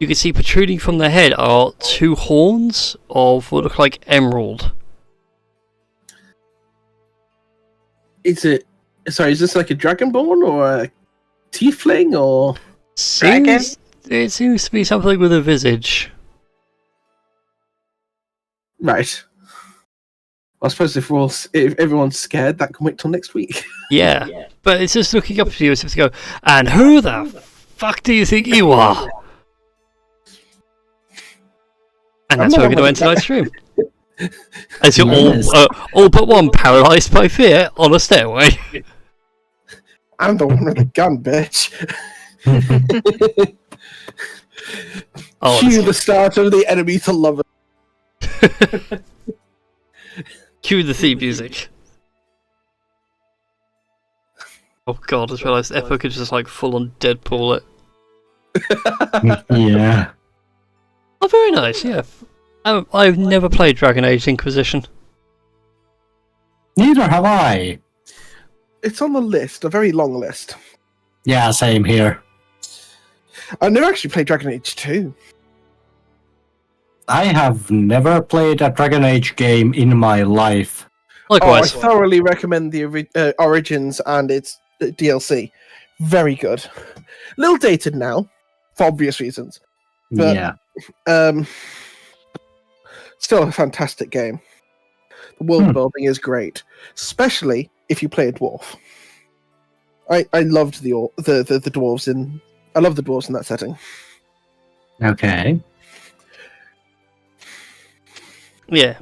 you can see protruding from their head are 2 horns of what look like emerald. Is this like a dragonborn or a tiefling or It seems to be something with a visage. right? I suppose if everyone's scared, that can wait till next week. Yeah, but it's just looking up to you as if to go, and who the fuck do you think you are? And that's where we're going to end tonight's stream. As you're all but one paralysed by fear on a stairway. I'm the one with the gun, bitch. Cue the start of the enemy to lover. Cue the theme music. Oh god, I just realised Eppo could just like full on Deadpool it. Yeah. Very nice, yeah. I've never played Dragon Age Inquisition. Neither have I. It's on the list, a very long list. Yeah, same here. I've never actually played Dragon Age 2. I have never played a Dragon Age game in my life. Likewise. I thoroughly recommend the Origins and its DLC. Very good. A little dated now, for obvious reasons. But, Yeah. Still a fantastic game. The world building is great, especially if you play a dwarf. I loved the dwarves in. I love the dwarves in that setting. Okay. Yeah.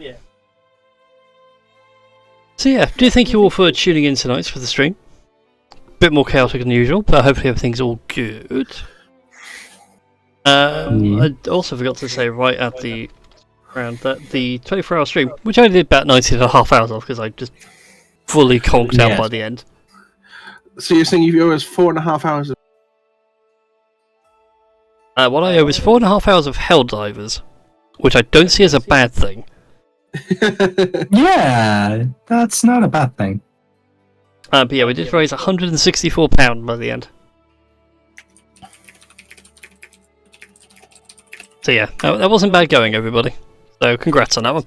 So yeah, do thank you all for tuning in tonight for the stream. Bit more chaotic than usual, but hopefully everything's all good. I also forgot to say right at the round that the 24-hour stream, which I only did about 19.5 hours of because I just fully conked out by the end. So you're saying you owe us 4.5 hours of... What I owe is 4.5 hours of Helldivers, which I don't see as a bad thing. Yeah, that's not a bad thing. But yeah, we did raise £164 by the end. So yeah, that wasn't bad going, everybody. So congrats on that one.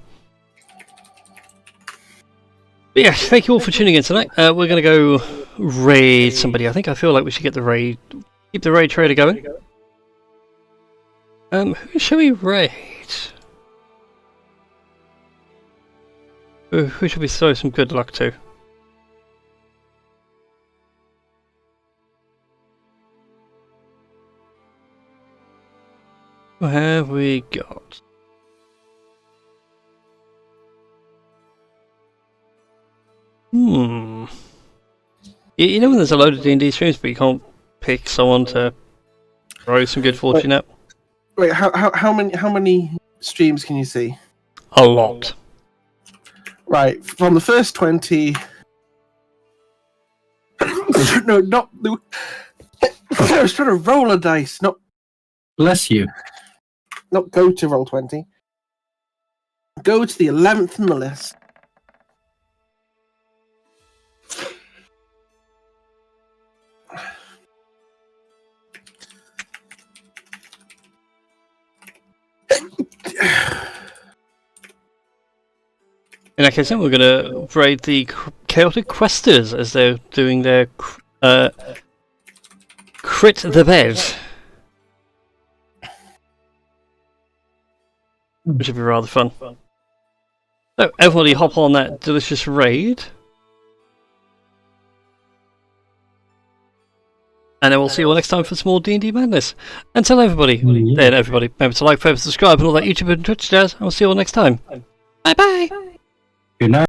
But yeah, thank you all for tuning in tonight. We're going to go raid somebody. I feel like we should get the raid, keep the raid trader going. Who shall we raid? Who should we throw some good luck to? What have we got? You know when there's a load of D&D streams, but you can't pick someone to throw some good fortune at? Wait, how many streams can you see? A lot. Right, from the first 20... no, not the... I was trying to roll a dice, not Bless you. go to roll 20. Go to the 11th in the list. In that case, then we're going to raid the Chaotic Questers as they're doing their crit the bed, which would be rather fun. So, everybody hop on that delicious raid. And then we'll see you all next time for some more D&D madness. Until everybody, remember to like, favorite, subscribe, and all that YouTube and Twitch jazz. And we'll see you all next time. Bye bye. Good night.